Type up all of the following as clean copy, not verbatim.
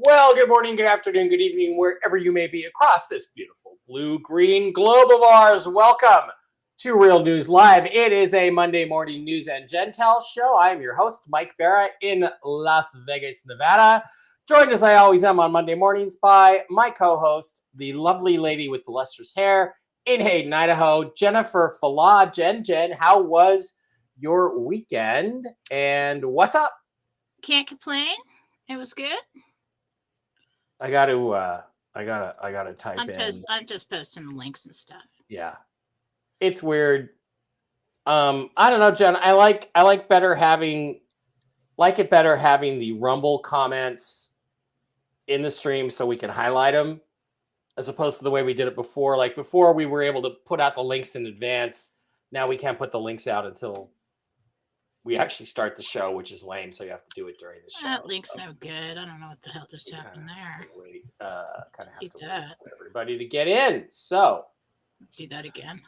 Well, good morning, good afternoon, good evening, wherever you may be across this beautiful blue-green globe of ours. Welcome to Real News Live. It is a Monday morning news and Jentel show. I am your host, Mike Barra, in Las Vegas, Nevada. Joined as I always am on Monday mornings by my co-host, the lovely lady with the lustrous hair in Hayden, Idaho, Jennifer Fallah. Jen, how was your weekend and what's up? Can't complain. It was good. I gotta type in. I'm just posting the links and stuff. Yeah, it's weird. I don't know, Jen. I like it better having the Rumble comments in the stream so we can highlight them, as opposed to the way we did it before. Like before, we were able to put out the links in advance. Now we can't put the links out until we actually start the show, which is lame. So you have to do it during the show. That link's no good. I don't know what the hell just happened there. Kind of have to wait for everybody to get in. So let's do that again.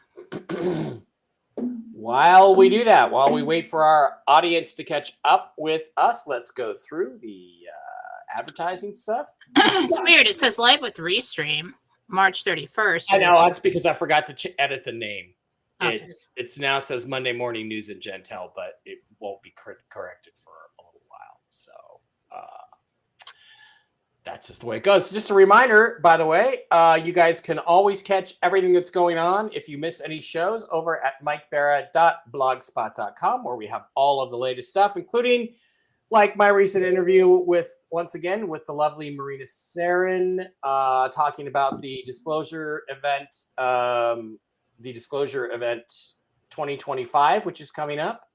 While we do that, while we wait for our audience to catch up with us, let's go through the advertising stuff. It's weird. It says live with Restream, March 31st. I know that's because I forgot to edit the name. Okay. It's now says Monday Morning News and Jentel, but it won't be corrected for a little while. So that's just the way it goes. Just a reminder, by the way, you guys can always catch everything that's going on if you miss any shows over at mikebarra.blogspot.com, where we have all of the latest stuff, including like my recent interview with the lovely Marina Sarin, talking about the Disclosure event. The Disclosure event 2025, which is coming up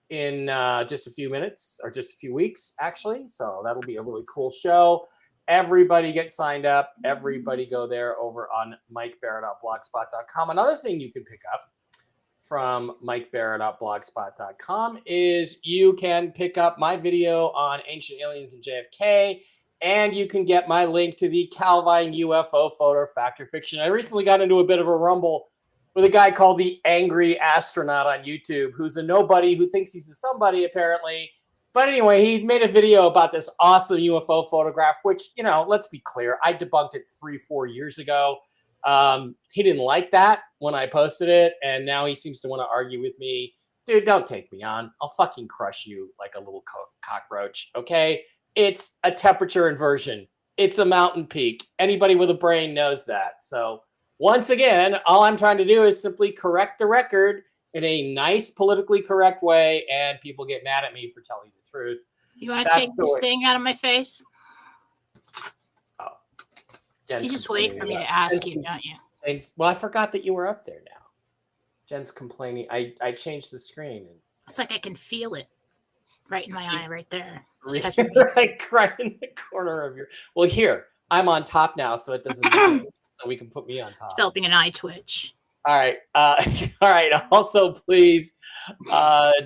in just a few minutes, or just a few weeks, actually. So that'll be a really cool show. Everybody get signed up. Everybody go there over on mikebarra.blogspot.com. Another thing you can pick up from mikebarra.blogspot.com is you can pick up my video on ancient aliens and JFK, and you can get my link to the Calvine UFO photo Fact or Fiction. I recently got into a bit of a rumble with a guy called the Angry Astronaut on YouTube, who's a nobody who thinks he's a somebody, apparently. But anyway, he made a video about this awesome UFO photograph, which, let's be clear, I debunked it 3-4 years ago. He didn't like that when I posted it, and now he seems to want to argue with me. Dude, don't take me on. I'll fucking crush you like a little cockroach, okay? It's a temperature inversion. It's a mountain peak. Anybody with a brain knows that. So once again, all I'm trying to do is simply correct the record in a nice, politically correct way, and people get mad at me for telling the truth. You want to take this thing out of my face? Oh. You just wait for me to ask you, don't you? Well, I forgot that you were up there now. Jen's complaining. I changed the screen. It's like I can feel it right in my eye right there. Right in the corner of your... Well, here, I'm on top now, so it doesn't matter. So we can put me on top. Developing an eye twitch. All right. All right. Also, please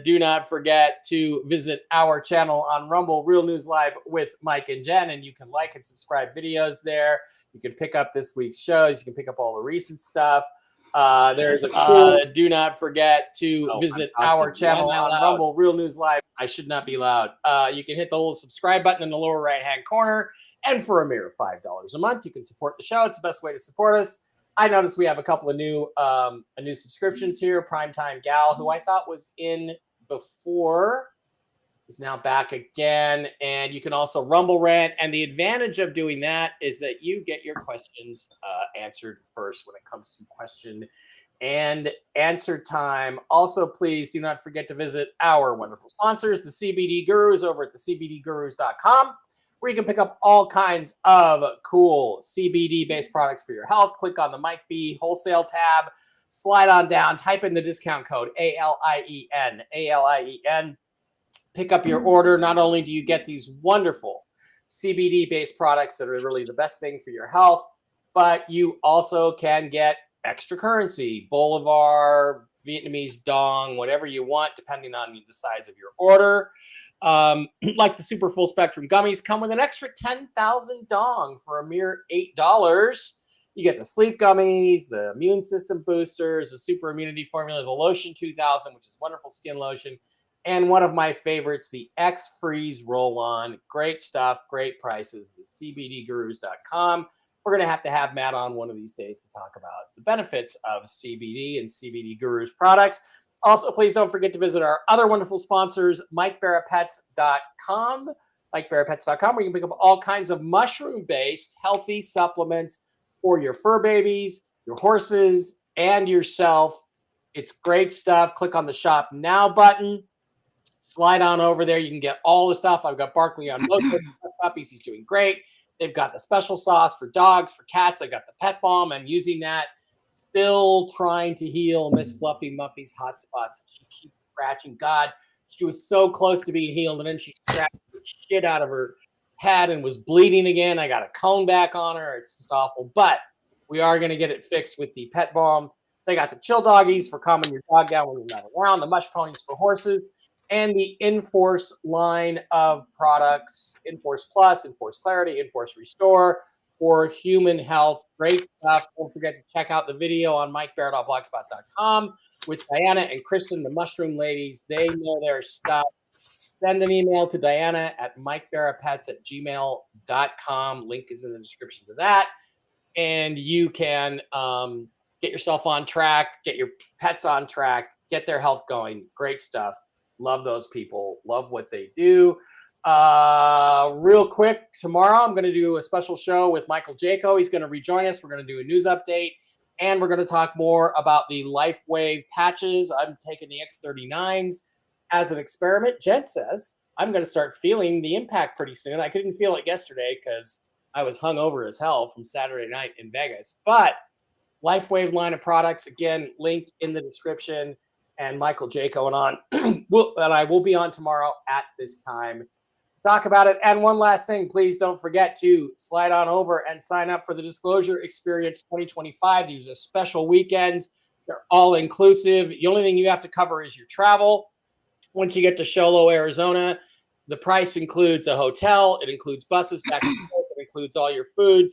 do not forget to visit our channel on Rumble, Real News Live with Mike and Jen, and you can like and subscribe videos there. You can pick up this week's shows. You can pick up all the recent stuff. There's a cool. Do not forget to visit our channel on Rumble, Real News Live. I should not be loud. You can hit the little subscribe button in the lower right-hand corner. And for a mere $5 a month, you can support the show. It's the best way to support us. I noticed we have a couple of new subscriptions here. Primetime Gal, who I thought was in before, is now back again. And you can also Rumble Rant. And the advantage of doing that is that you get your questions answered first when it comes to question and answer time. Also, please do not forget to visit our wonderful sponsors, the CBD Gurus, over at thecbdgurus.com. where you can pick up all kinds of cool CBD-based products for your health. Click on the Mike B Wholesale tab, slide on down, type in the discount code ALIEN. Pick up your order. Not only do you get these wonderful CBD-based products that are really the best thing for your health, but you also can get extra currency, Bolivar, Vietnamese dong, whatever you want, depending on the size of your order. Like the super full spectrum gummies come with an extra 10,000 dong for a mere $8. You get the sleep gummies, the immune system boosters, the super immunity formula, the lotion 2000, which is wonderful skin lotion, And one of my favorites, the X-Freeze Roll-On. Great stuff, great prices, the CBDgurus.com. We're going to have Matt on one of these days to talk about the benefits of CBD and CBD Gurus products. Also, please don't forget to visit our other wonderful sponsors, MikeBarrettPets.com, MikeBarrettPets.com, where you can pick up all kinds of mushroom-based healthy supplements for your fur babies, your horses, and yourself. It's great stuff. Click on the Shop Now button. Slide on over there. You can get all the stuff. I've got Barkley on most of the puppies. He's doing great. They've got the special sauce for dogs, for cats. I got the pet balm. I'm using that. Still trying to heal Miss Fluffy Muffy's hot spots. She keeps scratching. God, she was so close to being healed, and then she scratched the shit out of her head and was bleeding again. I got a cone back on her. It's just awful. But we are going to get it fixed with the pet balm. They got the chill doggies for calming your dog down when you're not around, the mush ponies for horses, and the Enforce line of products, Enforce Plus, Enforce Clarity, Enforce Restore for human health. Great stuff. Don't forget to check out the video on MikeBarrett.blogspot.com with Diana and Kristen, the mushroom ladies. They know their stuff. Send an email to Diana at MikeBarrettPets@gmail.com. Link is in the description to that. And you can get yourself on track, get your pets on track, get their health going. Great stuff. Love those people. Love what they do. Real quick, tomorrow I'm going to do a special show with Michael Jaco. He's going to rejoin us. We're going to do a news update, and we're going to talk more about the LifeWave patches. I'm taking the X39s as an experiment. Jen says I'm going to start feeling the impact pretty soon. I couldn't feel it yesterday because I was hungover as hell from Saturday night in Vegas. But LifeWave line of products, again, link in the description. And Michael Jaco and I will be on tomorrow at this time to talk about it. And one last thing, please don't forget to slide on over and sign up for the Disclosure Experience 2025. These are special weekends. They're all inclusive. The only thing you have to cover is your travel. Once you get to Sholo, Arizona, the price includes a hotel. It includes buses back and forth. It includes all your food,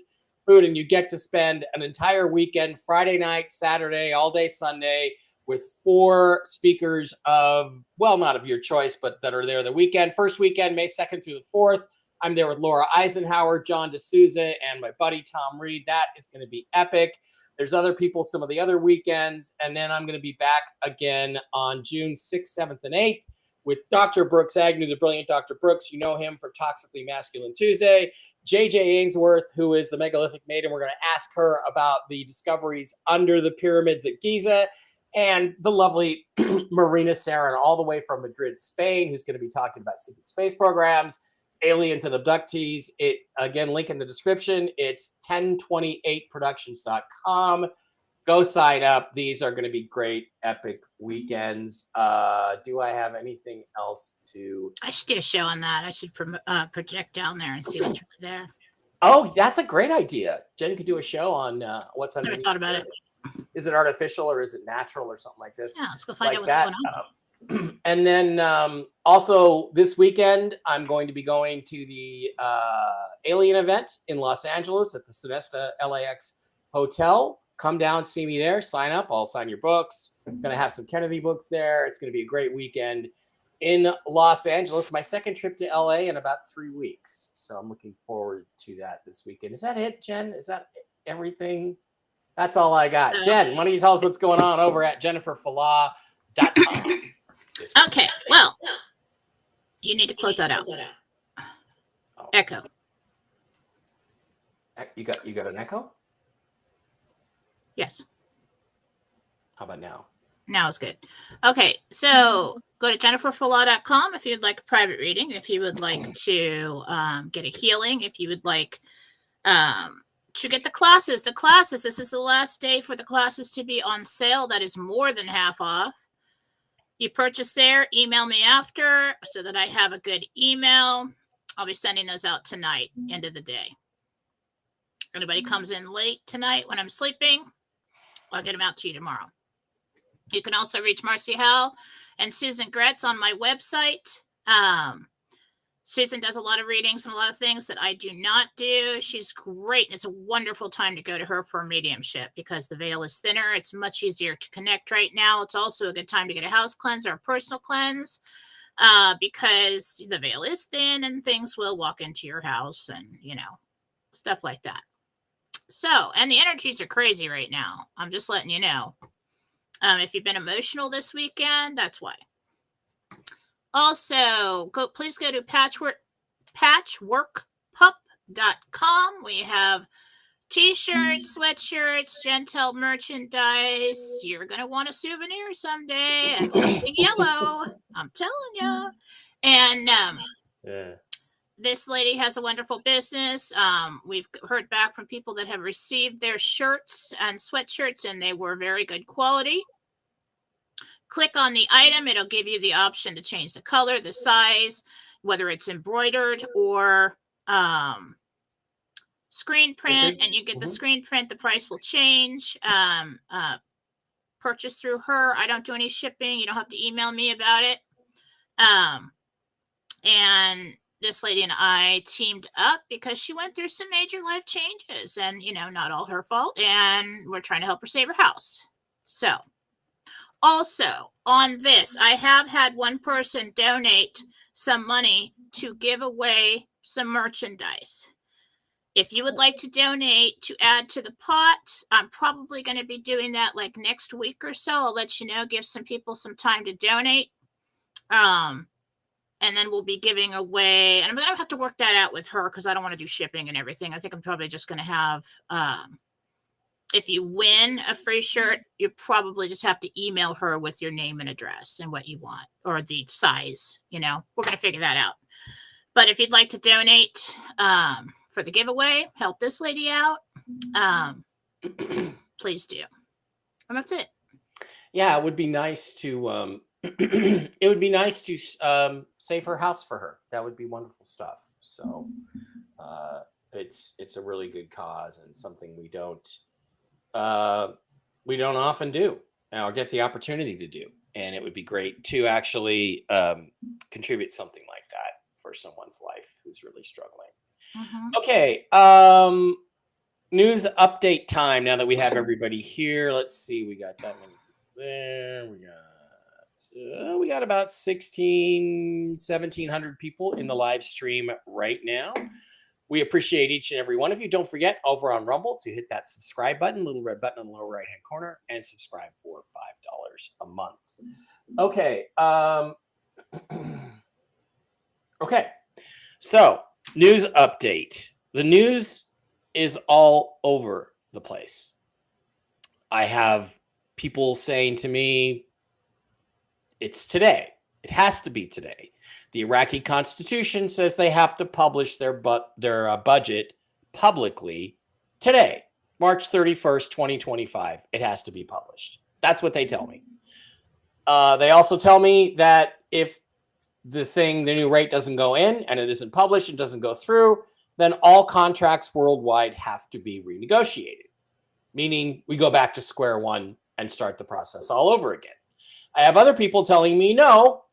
and you get to spend an entire weekend, Friday night, Saturday, all day Sunday, with 4 speakers of, well, not of your choice, but that are there the weekend. First weekend, May 2nd through the 4th. I'm there with Laura Eisenhower, John D'Souza, and my buddy Tom Reed. That is going to be epic. There's other people some of the other weekends. And then I'm going to be back again on June 6th, 7th, and 8th with Dr. Brooks Agnew, the brilliant Dr. Brooks. You know him from Toxically Masculine Tuesday. JJ Ainsworth, who is the megalithic maiden. We're going to ask her about the discoveries under the pyramids at Giza. And the lovely Marina Sarin, all the way from Madrid, Spain, who's going to be talking about secret space programs, aliens and abductees. It, again, link in the description. It's 1028productions.com. Go sign up. These are going to be great, epic weekends. Do I have anything else to? I should do a show on that. I should project down there and see what's really there. Oh, that's a great idea. Jen could do a show on what's Never underneath. thought about it. Is it artificial or is it natural or something like this? Yeah, let's go find like out what's that. going on. And then also this weekend, I'm going to be going to the Alien event in Los Angeles at the Sonesta LAX Hotel. Come down, see me there, sign up. I'll sign your books. I'm going to have some Kennedy books there. It's going to be a great weekend in Los Angeles. My second trip to LA in about 3 weeks. So I'm looking forward to that this weekend. Is that it, Jen? Is that everything? That's all I got. Jen, why don't you tell us what's going on over at jenniferfallah.com? Okay, well, you need to close that out. Oh. Echo. You got an echo? Yes. How about now? Now it's good. Okay, so go to jenniferfallah.com if you'd like a private reading, if you would like to get a healing, if you would like to get the classes. This is the last day for the classes to be on sale. That is more than half off. You purchase there, email me after so that I have a good email. I'll be sending those out tonight, end of the day. Anybody comes in late tonight when I'm sleeping, I'll get them out to you tomorrow. You can also reach Marcy Howell and Susan Gretz on my website. Susan does a lot of readings and a lot of things that I do not do. She's great. It's a wonderful time to go to her for mediumship because the veil is thinner. It's much easier to connect right now. It's also a good time to get a house cleanse or a personal cleanse. because the veil is thin and things will walk into your house and, stuff like that. So, and the energies are crazy right now. I'm just letting you know. If you've been emotional this weekend, that's why. Also, please go to patchworkpup.com. We have t-shirts, sweatshirts, Jentel merchandise. You're going to want a souvenir someday and something yellow. I'm telling you. And this lady has a wonderful business. We've heard back from people that have received their shirts and sweatshirts, and they were very good quality. Click on the item. It'll give you the option to change the color, the size, whether it's embroidered or screen print, and you get the screen print. The price will change. Purchase through her. I don't do any shipping. You don't have to email me about it. And this lady and I teamed up because she went through some major life changes, and not all her fault, and we're trying to help her save her house. So also on this, I have had one person donate some money to give away some merchandise. If you would like to donate to add to the pot, I'm probably going to be doing that like next week or so. I'll let you know, give some people some time to donate. And then we'll be giving away, and I'm going to have to work that out with her because I don't want to do shipping and everything. I think I'm probably just going to have, if you win a free shirt, you probably just have to email her with your name and address and what you want, or the size, we're going to figure that out. But if you'd like to donate for the giveaway, help this lady out, please do. And that's it. Yeah, it would be nice to, it would be nice to save her house for her. That would be wonderful stuff. So it's a really good cause and something we don't often do or get the opportunity to do. And it would be great to actually contribute something like that for someone's life who's really struggling. Okay. News update time. Now that we have everybody here, let's see. We got that many there. We got about 1,700 people in the live stream right now. We appreciate each and every one of you. Don't forget, over on Rumble, to hit that subscribe button, little red button in the lower right-hand corner, and subscribe for $5 a month. Okay. Okay. So, news update. The news is all over the place. I have people saying to me, it's today. It has to be today. The Iraqi constitution says they have to publish their budget publicly today, March 31st, 2025. It has to be published. That's what they tell me. They also tell me that if the new rate doesn't go in and it isn't published and doesn't go through, then all contracts worldwide have to be renegotiated, meaning we go back to square one and start the process all over again. I have other people telling me, no,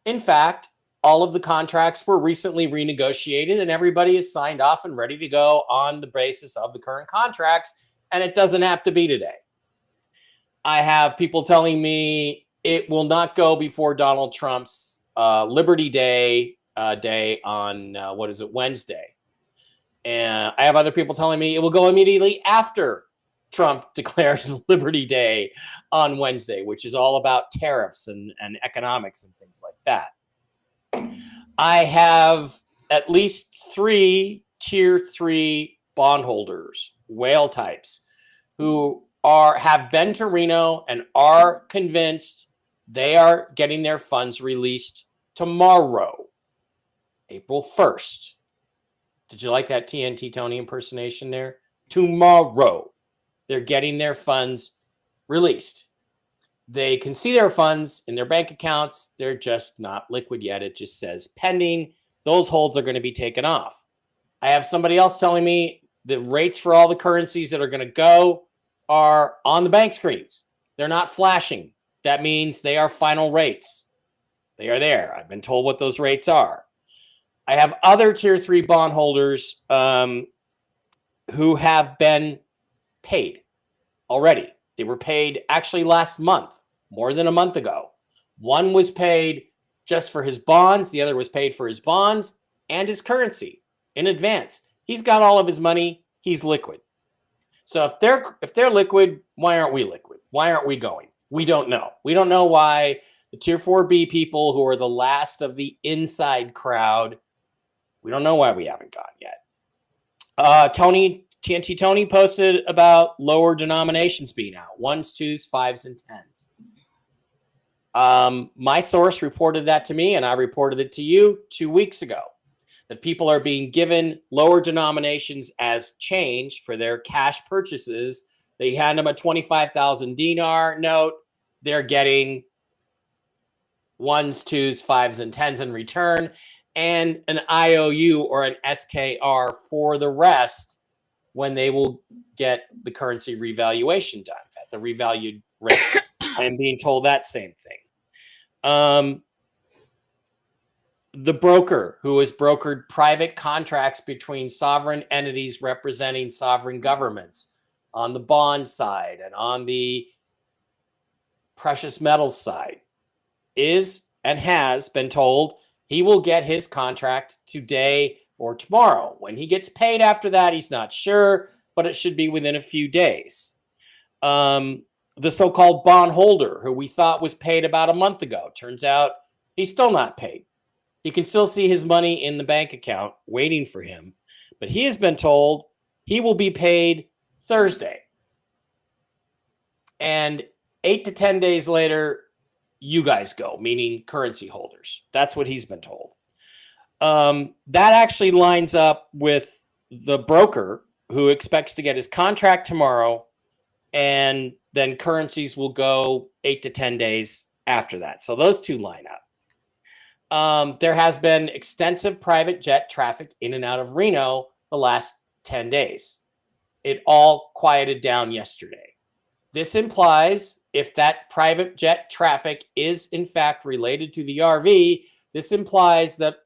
in fact, all of the contracts were recently renegotiated and everybody is signed off and ready to go on the basis of the current contracts, and it doesn't have to be today. I have people telling me it will not go before Donald Trump's Liberty Day on, Wednesday. And I have other people telling me it will go immediately after Trump declares Liberty Day on Wednesday, which is all about tariffs and economics and things like that. I have at least 3 tier 3 bondholders, whale types, who have been to Reno and are convinced they are getting their funds released tomorrow, April 1st. Did you like that TNT Tony impersonation there? Tomorrow. They're getting their funds released. They can see their funds in their bank accounts. They're just not liquid yet. It just says pending. Those holds are going to be taken off. I have somebody else telling me the rates for all the currencies that are going to go are on the bank screens. They're not flashing. That means they are final rates. They are there. I've been told what those rates are. I have other tier 3 bondholders who have been paid already. They were paid actually last month, more than a month ago. One was paid just for his bonds. The other was paid for his bonds and his currency in advance. He's got all of his money. He's liquid. So if they're liquid, why aren't we liquid? Why aren't we going? We don't know. We don't know why the Tier 4B people, who are the last of the inside crowd, we don't know why we haven't gone yet. TNT Tony posted about lower denominations being out. 1s, 2s, 5s, and 10s. My source reported that to me, and I reported it to you 2 weeks ago, that people are being given lower denominations as change for their cash purchases. They hand them a 25,000 dinar note. They're getting 1s, 2s, 5s, and 10s in return, and an IOU or an SKR for the rest when they will get the currency revaluation done at the revalued rate. I am being told that same thing. The broker who has brokered private contracts between sovereign entities representing sovereign governments on the bond side and on the precious metals side is and has been told he will get his contract today or tomorrow. When he gets paid after that, he's not sure, but it should be within a few days. The so-called bondholder, who we thought was paid about a month ago, turns out he's still not paid. You can still see his money in the bank account waiting for him, but he has been told he will be paid Thursday. And 8 to 10 days later, you guys go, meaning currency holders. That's what he's been told. That actually lines up with the broker who expects to get his contract tomorrow, and then currencies will go 8 to 10 days after that. So those two line up. There has been extensive private jet traffic in and out of Reno the last 10 days. It all quieted down yesterday. This implies, if that private jet traffic is in fact related to the RV, this implies that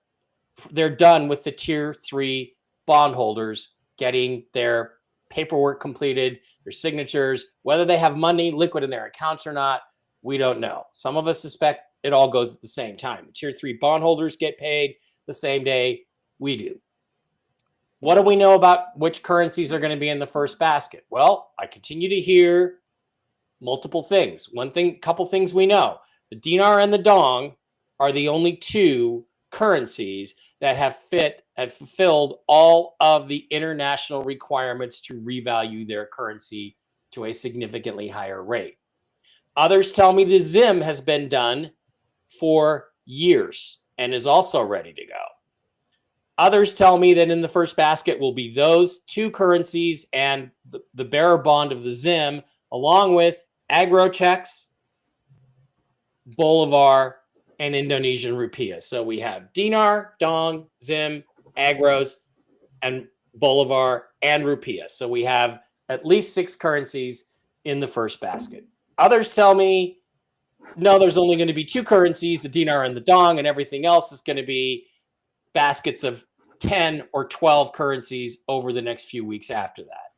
they're done with the Tier 3 bondholders getting their paperwork completed, their signatures. Whether they have money liquid in their accounts or not, we don't know. Some of us suspect it all goes at the same time. The Tier 3 bondholders get paid the same day we do. What do we know about which currencies are going to be in the first basket? Well, I continue to hear multiple things. Couple things we know. The dinar and the dong are the only two currencies that have fulfilled all of the international requirements to revalue their currency to a significantly higher rate. Others tell me the ZIM has been done for years and is also ready to go. Others tell me that in the first basket will be those two currencies and the bearer bond of the ZIM, along with agro checks, bolivar, and Indonesian rupiah. So we have dinar, dong, ZIM, agros, and bolivar and rupiah. So we have at least 6 currencies in the first basket. Others tell me, no, there's only going to be 2 currencies, the dinar and the dong, and everything else is going to be baskets of 10 or 12 currencies over the next few weeks after that.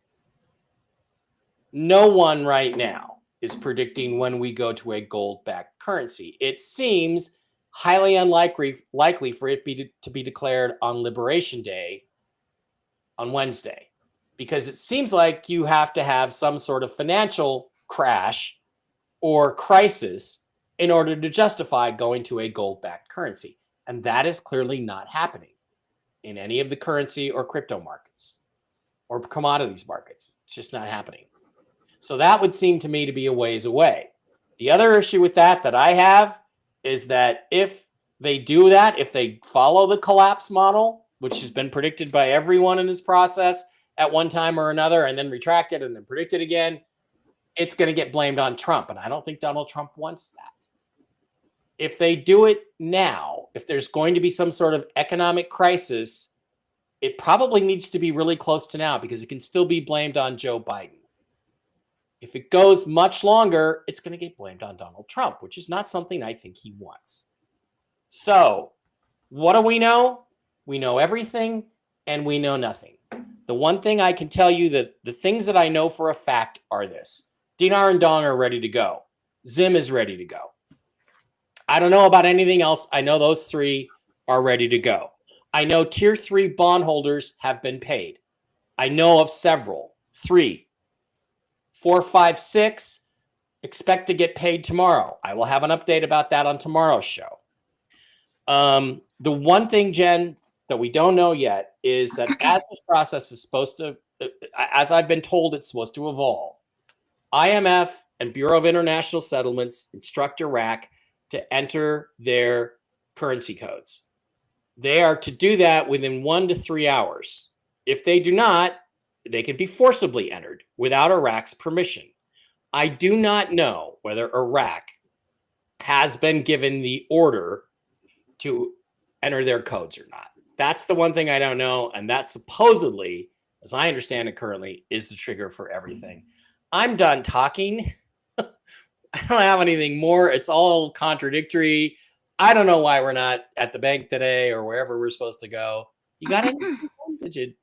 No one right now is predicting when we go to a gold-backed currency. It seems highly unlikely for it to be declared on Liberation Day on Wednesday, because it seems like you have to have some sort of financial crash or crisis in order to justify going to a gold-backed currency. And that is clearly not happening in any of the currency or crypto markets or commodities markets. It's just not happening. So that would seem to me to be a ways away. The other issue with that I have is that if they do that, if they follow the collapse model, which has been predicted by everyone in this process at one time or another, and then retracted and then predicted again, it's going to get blamed on Trump. And I don't think Donald Trump wants that. If they do it now, if there's going to be some sort of economic crisis, it probably needs to be really close to now, because it can still be blamed on Joe Biden. If it goes much longer, it's going to get blamed on Donald Trump, which is not something I think he wants. So what do we know? We know everything and we know nothing. The one thing I can tell you, that the things that I know for a fact are this: dinar and dong are ready to go. ZIM is ready to go. I don't know about anything else. I know those 3 are ready to go. I know tier 3 bondholders have been paid. I know of several. 3, 4, 5, 6 expect to get paid tomorrow. I will have an update about that on tomorrow's show. The one thing, Jen, that we don't know yet is that as this process is supposed to, as I've been told, it's supposed to evolve. IMF and Bureau of International Settlements instruct Iraq to enter their currency codes. They are to do that within 1 to 3 hours. If they do not, they can be forcibly entered without Iraq's permission. I do not know whether Iraq has been given the order to enter their codes or not. That's the one thing I don't know. And that supposedly, as I understand it currently, is the trigger for everything. I'm done talking. I don't have anything more. It's all contradictory. I don't know why we're not at the bank today or wherever we're supposed to go. You got anything? Did you?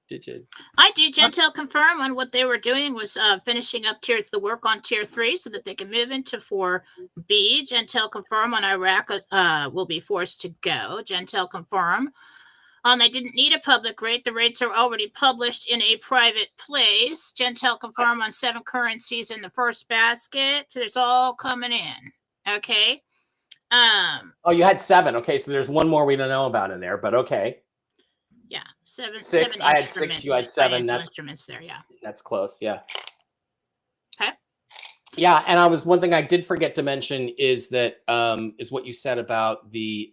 I do. Jentel confirm on what they were doing was finishing up the work on tier 3 so that they can move into 4B. Jentel confirm on Iraq will be forced to go. Jentel confirm on they didn't need a public rate. The rates are already published in a private place. Jentel confirm on 7 currencies in the first basket. So there's all coming in. Okay. Oh, you had 7. Okay, so there's one more we don't know about in there, but okay. Yeah, 7. 6. 7 I had 6. You had 7. That's instruments there. Yeah, that's close. Yeah. Okay. Yeah, and one thing I did forget to mention is that is what you said about the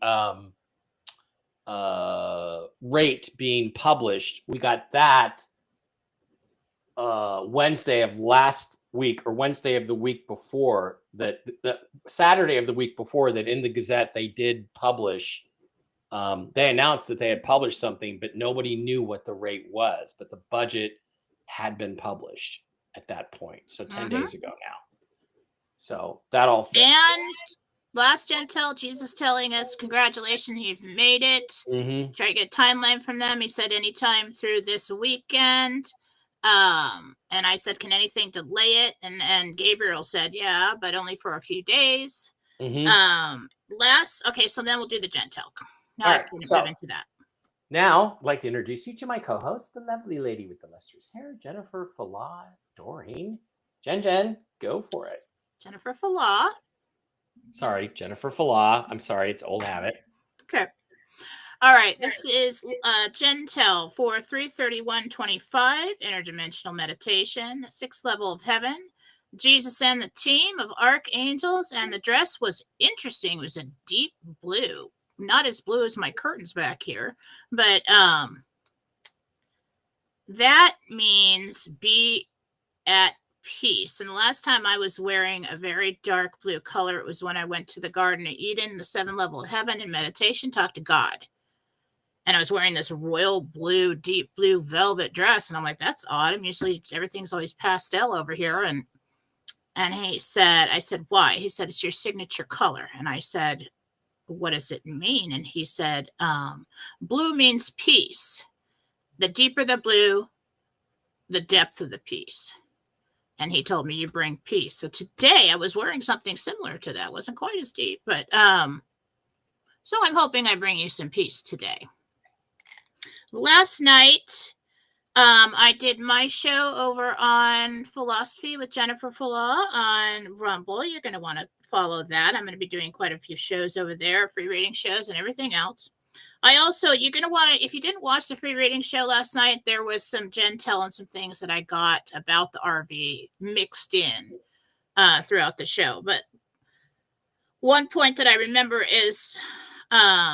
rate being published. We got that Wednesday of last week or Wednesday of the week before that. The Saturday of the week before that in the Gazette they did publish. They announced that they had published something, but nobody knew what the rate was. But the budget had been published at that point, so 10 days ago now. So that all fits. And last Jentel, Jesus telling us, congratulations, you've made it. Try to get a timeline from them. He said anytime through this weekend. And I said, can anything delay it? And Gabriel said, yeah, but only for a few days. Okay, so then we'll do the Jentel. Now I can move into that. Now, I'd like to introduce you to my co-host, the lovely lady with the lustrous hair, Jennifer Fallah Doreen. Jen, go for it. Jennifer Fallah. Sorry, Jennifer Fallah. I'm sorry, it's old habit. Okay. All right, this is Jentel for 331.25, interdimensional meditation, 6th level of heaven. Jesus and the team of archangels, and the dress was interesting. It was a deep blue. Not as blue as my curtains back here, but that means be at peace. And the last time I was wearing a very dark blue color, it was when I went to the Garden of Eden, the 7th level of heaven, in meditation, talked to God. And I was wearing this royal blue, deep blue velvet dress. And I'm like, that's odd. I'm usually, everything's always pastel over here. And he said, I said, why? He said, it's your signature color. And I said, what does it mean? And he said, blue means peace. The deeper the blue, the depth of the peace. And he told me you bring peace. So today I was wearing something similar to that. It wasn't quite as deep, but so I'm hoping I bring you some peace today. Last night, I did my show over on Fallawsophy with Jennifer Fallah on Rumble. You're going to want to follow that. I'm going to be doing quite a few shows over there, free reading shows and everything else. You're going to want to, if you didn't watch the free reading show last night, there was some Jentel and some things that I got about the RV mixed in throughout the show. But one point that I remember is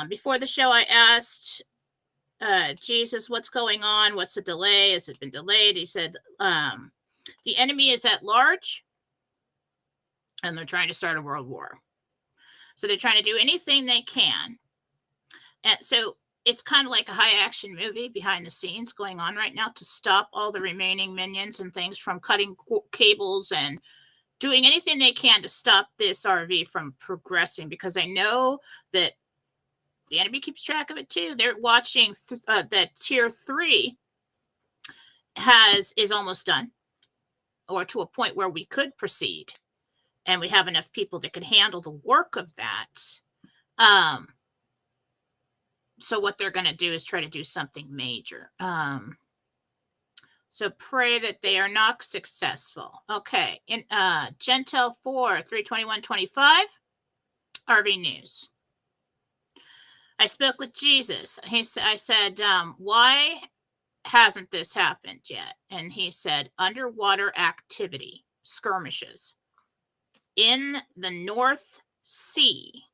before the show, I asked Jesus, what's going on? What's the delay? Has it been delayed? He said, the enemy is at large and they're trying to start a world war. So they're trying to do anything they can. And so it's kind of like a high action movie behind the scenes going on right now to stop all the remaining minions and things from cutting cables and doing anything they can to stop this RV from progressing, because I know that the enemy keeps track of it too. They're watching that tier 3 is almost done, or to a point where we could proceed, and we have enough people that can handle the work of that. So what they're going to do is try to do something major. So pray that they are not successful. Okay. In Jentel 4/3/21/25, RV News. I spoke with Jesus. I said, why hasn't this happened yet? And he said, underwater activity, skirmishes in the North Sea,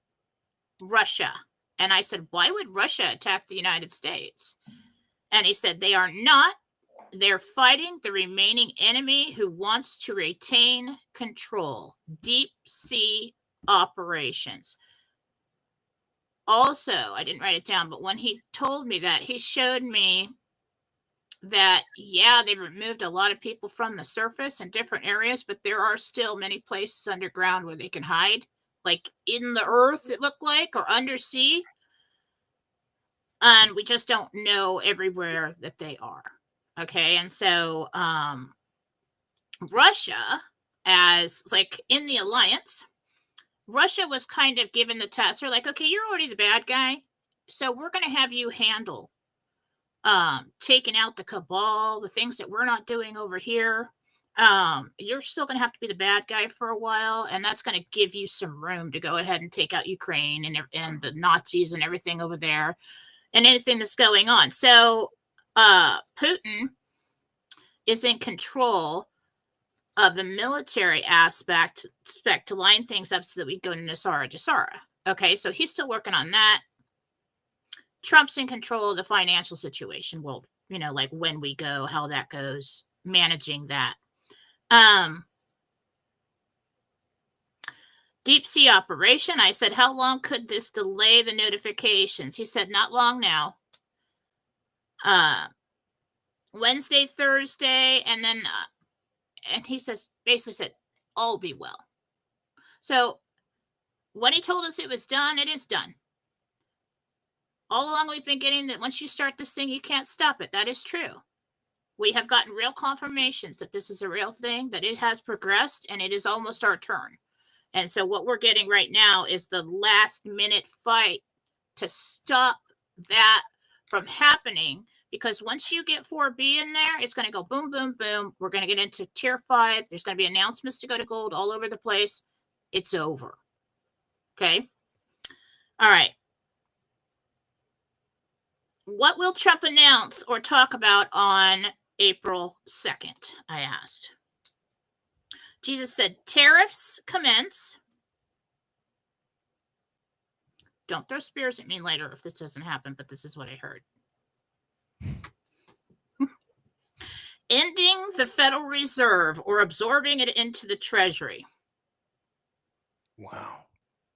Russia. And I said, why would Russia attack the United States? And he said, they are not. They're fighting the remaining enemy who wants to retain control. Deep sea operations. Also, I didn't write it down, but when he told me that, he showed me that, yeah, they've removed a lot of people from the surface in different areas, but there are still many places underground where they can hide, like in the earth, it looked like, or undersea. And we just don't know everywhere that they are. Okay. And so Russia, as like in the alliance, Russia was kind of given the task. They're like, okay, you're already the bad guy, so we're going to have you handle taking out the cabal, the things that we're not doing over here. You're still going to have to be the bad guy for a while, and that's going to give you some room to go ahead and take out Ukraine and the Nazis and everything over there and anything that's going on. So Putin is in control of the military aspect to line things up so that we go to Nasara Jasara. Okay, so he's still working on that. Trump's in control of the financial situation. Well, you know, like when we go, how that goes, managing that. Deep sea operation. I said, how long could this delay the notifications? He said, not long now. Wednesday, Thursday, and then and he says, basically said, all be well. So when he told us it was done, it is done. All along we've been getting that once you start this thing, you can't stop it. That is true. We have gotten real confirmations that this is a real thing, that it has progressed, and it is almost our turn. And so what we're getting right now is the last minute fight to stop that from happening. Because once you get 4B in there, it's going to go boom, boom, boom. We're going to get into tier 5. There's going to be announcements to go to gold all over the place. It's over. Okay. All right. What will Trump announce or talk about on April 2nd? I asked. Jesus said, tariffs commence. Don't throw spears at me later if this doesn't happen, but this is what I heard. Ending the Federal Reserve or absorbing it into the Treasury. Wow.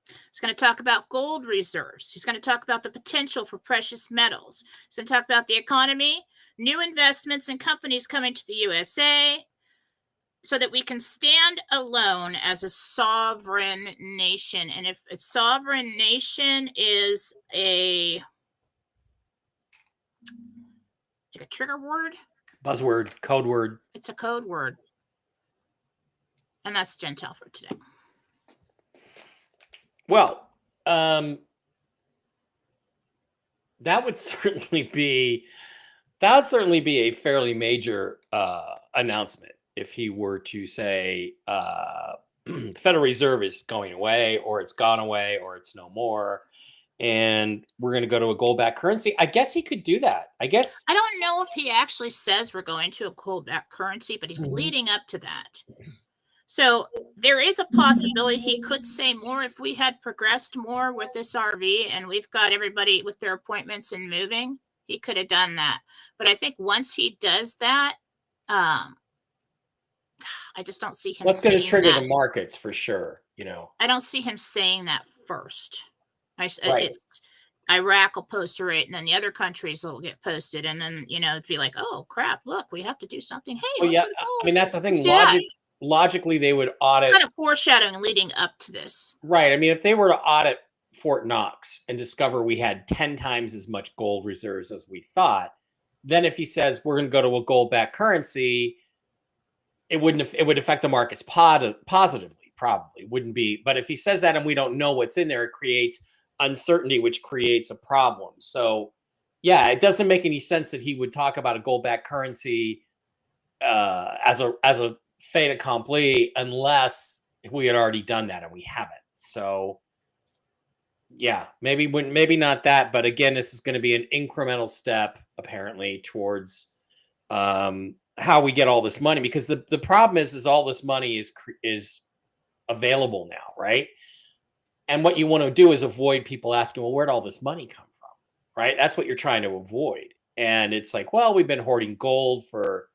He's going to talk about gold reserves. He's going to talk about the potential for precious metals. He's going to talk about the economy, new investments and companies coming to the USA so that we can stand alone as a sovereign nation. And if a sovereign nation is like a trigger word, buzzword, code word. It's a code word. And that's Jentel for today. Well, that would certainly be a fairly major announcement if he were to say the Federal Reserve is going away, or it's gone away, or it's no more, and we're going to go to a gold-backed currency. I guess he could do that. I don't know if he actually says we're going to a gold-backed currency, but he's leading up to that. So there is a possibility he could say more if we had progressed more with this RV and we've got everybody with their appointments and moving. He could have done that. But I think once he does that, I just don't see him. That's going to trigger the markets for sure. You know, I don't see him saying that first. Iraq will post a rate, and then the other countries will get posted, and then it'd be like, oh crap, look, we have to do something. Hey, well, yeah, I mean that's the thing. Logically, they would audit. It's kind of foreshadowing leading up to this, right? I mean, if they were to audit Fort Knox and discover we had 10 times as much gold reserves as we thought, then if he says we're going to go to a gold-backed currency, it would affect the markets positively. Probably wouldn't be. But if he says that and we don't know what's in there, it creates uncertainty, which creates a problem. So, yeah, it doesn't make any sense that he would talk about a gold-backed currency as a fait accompli unless we had already done that, and we haven't. So, yeah, maybe not that, but again, this is going to be an incremental step, apparently, towards how we get all this money. Because the problem is all this money is available now, right? And what you want to do is avoid people asking, well, where'd all this money come from, right? That's what you're trying to avoid. And it's like, well, we've been hoarding gold for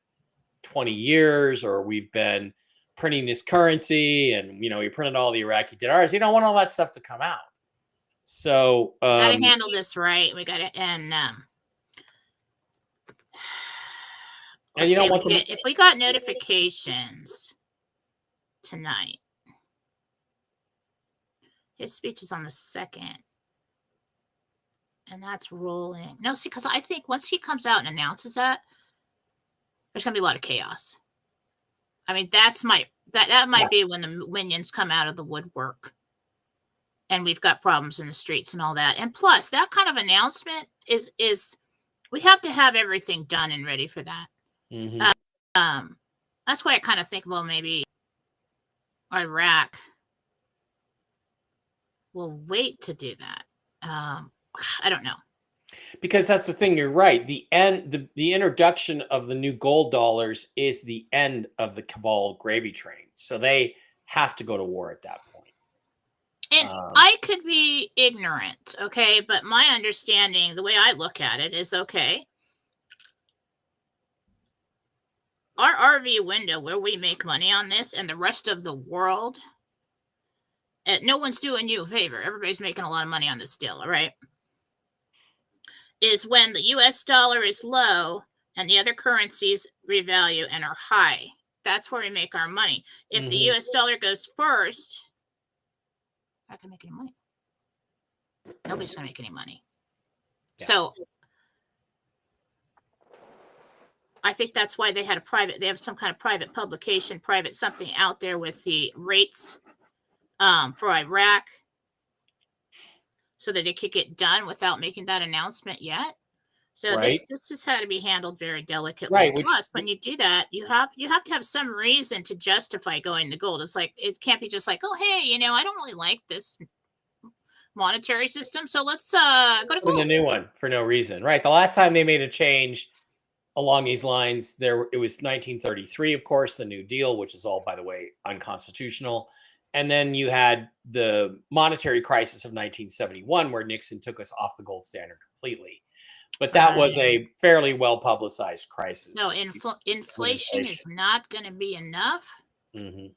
20 years, or we've been printing this currency, and we printed all the Iraqi dinars. You don't want all that stuff to come out. So got to handle this right. We got to, and you don't want if we got notifications tonight. His speech is on the 2nd. And that's rolling. No, see, because I think once he comes out and announces that, there's going to be a lot of chaos. I mean, that might be when the minions come out of the woodwork. And we've got problems in the streets and all that. And plus, that kind of announcement is we have to have everything done and ready for that. Mm-hmm. That's why I kind of think, well, maybe Iraq will wait to do that. I don't know. Because that's the thing. You're right. The introduction of the new gold dollars is the end of the cabal gravy train. So they have to go to war at that point. And I could be ignorant, okay? But my understanding, the way I look at it is, okay, our RV window where we make money on this and the rest of the world, no one's doing you a favor. Everybody's making a lot of money on this deal, all right? Is when the US dollar is low and the other currencies revalue and are high. That's where we make our money. If the US dollar goes first, I can make any money. Nobody's going to make any money. Yeah. So I think that's why they have some kind of private publication, private something out there with the rates for Iraq, so that it could get done without making that announcement yet. So right. This has had to be handled very delicately. Right. Plus, when you do that, you have to have some reason to justify going to gold. It's like, it can't be just like, oh, hey, I don't really like this monetary system, so let's go to gold. The new one for no reason. Right. The last time they made a change along these lines, it was 1933, of course, the New Deal, which is all, by the way, unconstitutional. And then you had the monetary crisis of 1971, where Nixon took us off the gold standard completely. But that was a fairly well-publicized crisis. So inflation is not going to be enough. Mm-hmm.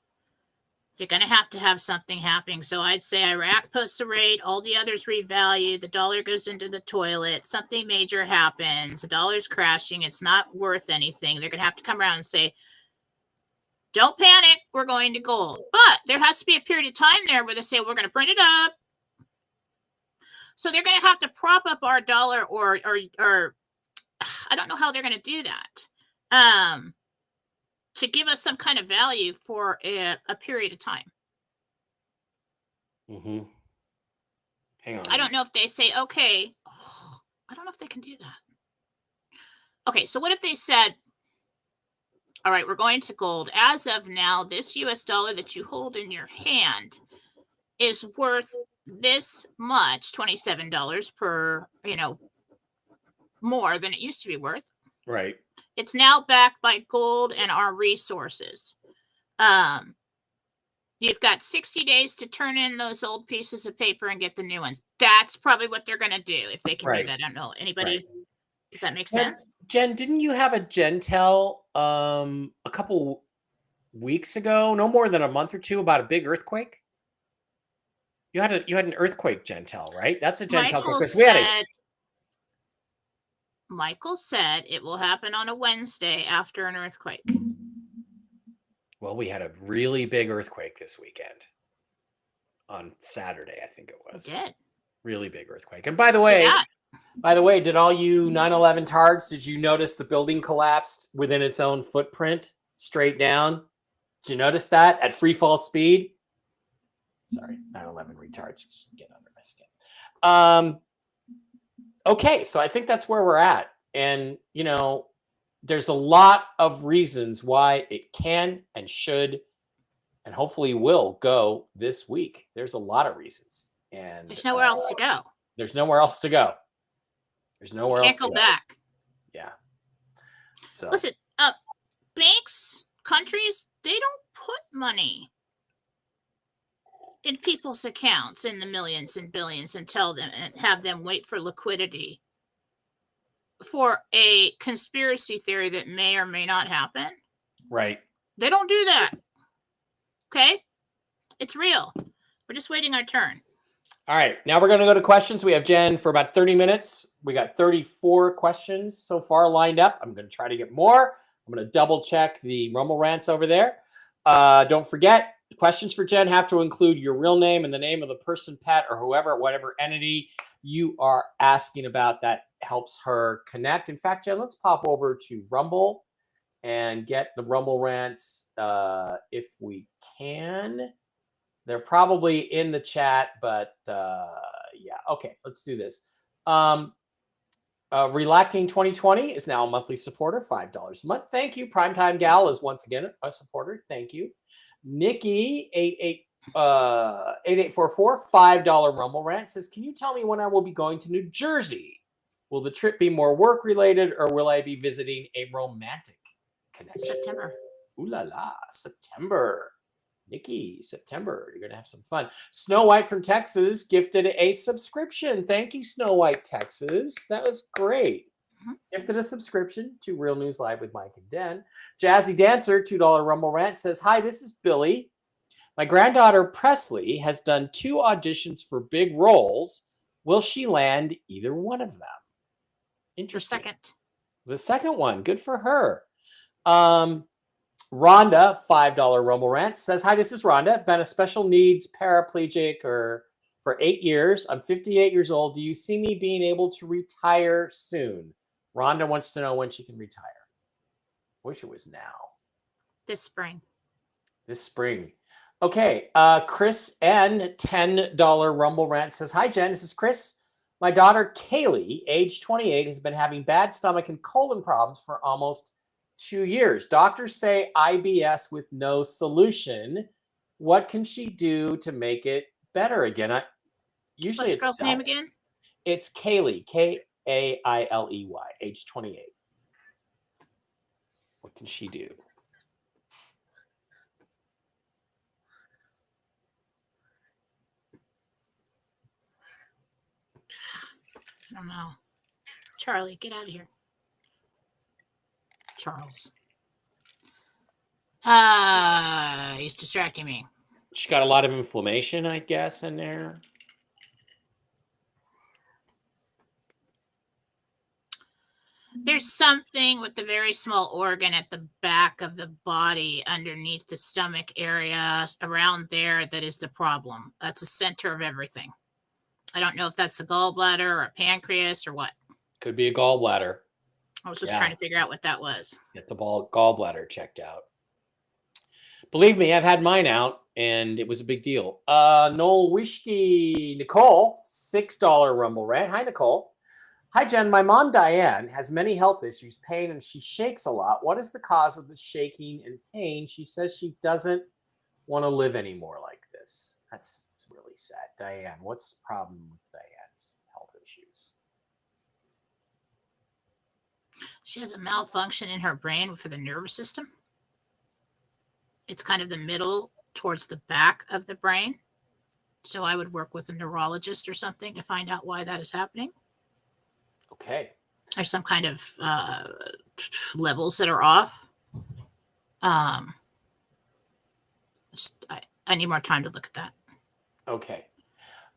You're going to have something happening. So I'd say Iraq posts a rate, all the others revalue, the dollar goes into the toilet, something major happens, the dollar's crashing, it's not worth anything. They're going to have to come around and say, don't panic, we're going to gold. But there has to be a period of time there where they say, we're going to print it up. So they're going to have to prop up our dollar or I don't know how they're going to do that. To give us some kind of value for a period of time. Mm-hmm. Hang on. I don't know if they say, okay, I don't know if they can do that. Okay, so what if they said, all right, we're going to gold. As of now, this US dollar that you hold in your hand is worth this much, $27 per, more than it used to be worth. Right. It's now backed by gold and our resources. You've got 60 days to turn in those old pieces of paper and get the new ones. That's probably what they're going to do if they can do that. I don't know. Anybody? Right. Does that make sense? Jen, didn't you have a Jentel a couple weeks ago, no more than a month or two, about a big earthquake? You had an earthquake Jentel, right? That's a Jentel. Michael said it will happen on a Wednesday after an earthquake. Well, we had a really big earthquake this weekend. On Saturday, I think it was. We did. Really big earthquake. And by the way, did all you 9/11 tards, did you notice the building collapsed within its own footprint, straight down? Did you notice that at free fall speed? Sorry, 9/11 retards just get under my skin. Okay, so I think that's where we're at. And, there's a lot of reasons why it can and should and hopefully will go this week. There's a lot of reasons. And There's nowhere else to go. There's nowhere else to go. There's You nowhere can't else to go back. Yeah. So Listen, banks, countries, they don't put money in people's accounts in the millions and billions and tell them and have them wait for liquidity for a conspiracy theory that may or may not happen. right. They don't do that. Okay? It's real. We're just waiting our turn. All right. Now we're going to go to questions. We have Jen for about 30 minutes. We got 34 questions so far lined up. I'm going to try to get more. I'm going to double check the Rumble rants over there. Don't forget, the questions for Jen have to include your real name and the name of the person, pet, or whatever entity you are asking about. That helps her connect. In fact, Jen, let's pop over to Rumble and get the Rumble rants if we can. They're probably in the chat, but yeah. Okay, let's do this. Relacting 2020 is now a monthly supporter, $5 a month. Thank you. Primetime Gal is once again a supporter. Thank you. Nikki 8844 $5 Rumble rant says, "Can you tell me when I will be going to New Jersey? Will the trip be more work related, or will I be visiting a romantic connection?" September. Ooh la la, September. Nikki, September. You're going to have some fun. Snow White from Texas gifted a subscription. Thank you, Snow White, Texas. That was great. Gifted a subscription to Real News Live with Mike and Den. Jazzy Dancer, $2 Rumble rant, says, "Hi, this is Billy. My granddaughter Presley has done 2 auditions for big roles. Will she land either one of them?" Interesting. The second one. Good for her. Rhonda, $5 Rumble rant, says, "Hi, this is Rhonda. Been a special needs paraplegic for 8 years. I'm 58 years old. Do you see me being able to retire soon?" Rhonda wants to know when she can retire. Wish it was now. This spring. Okay. Chris N, $10 Rumble rant, says, "Hi, Jen. This is Chris. My daughter, Kaylee, age 28, has been having bad stomach and colon problems for almost 2 years. Doctors say IBS with no solution. What can she do to make it better again?" What's the girl's name again? It's Kaylee, Kailey, age 28. What can she do? I don't know. Charlie, get out of here. Charles. He's distracting me. She got a lot of inflammation, I guess, in there. There's something with the very small organ at the back of the body underneath the stomach area around there that is the problem. That's the center of everything. I don't know if that's a gallbladder or a pancreas or what. Could be a gallbladder. I was just trying to figure out what that was. Get the gallbladder checked out. Believe me, I've had mine out, and it was a big deal. Noel Wishki, Nicole, $6 Rumble rant. Hi, Nicole. "Hi, Jen. My mom, Diane, has many health issues, pain, and she shakes a lot. What is the cause of the shaking and pain? She says she doesn't want to live anymore like this." That's really sad. Diane, what's the problem with Diane's health issues? She has a malfunction in her brain for the nervous system. It's kind of the middle towards the back of the brain. So I would work with a neurologist or something to find out why that is happening. Okay. There's some kind of levels that are off. I need more time to look at that. Okay.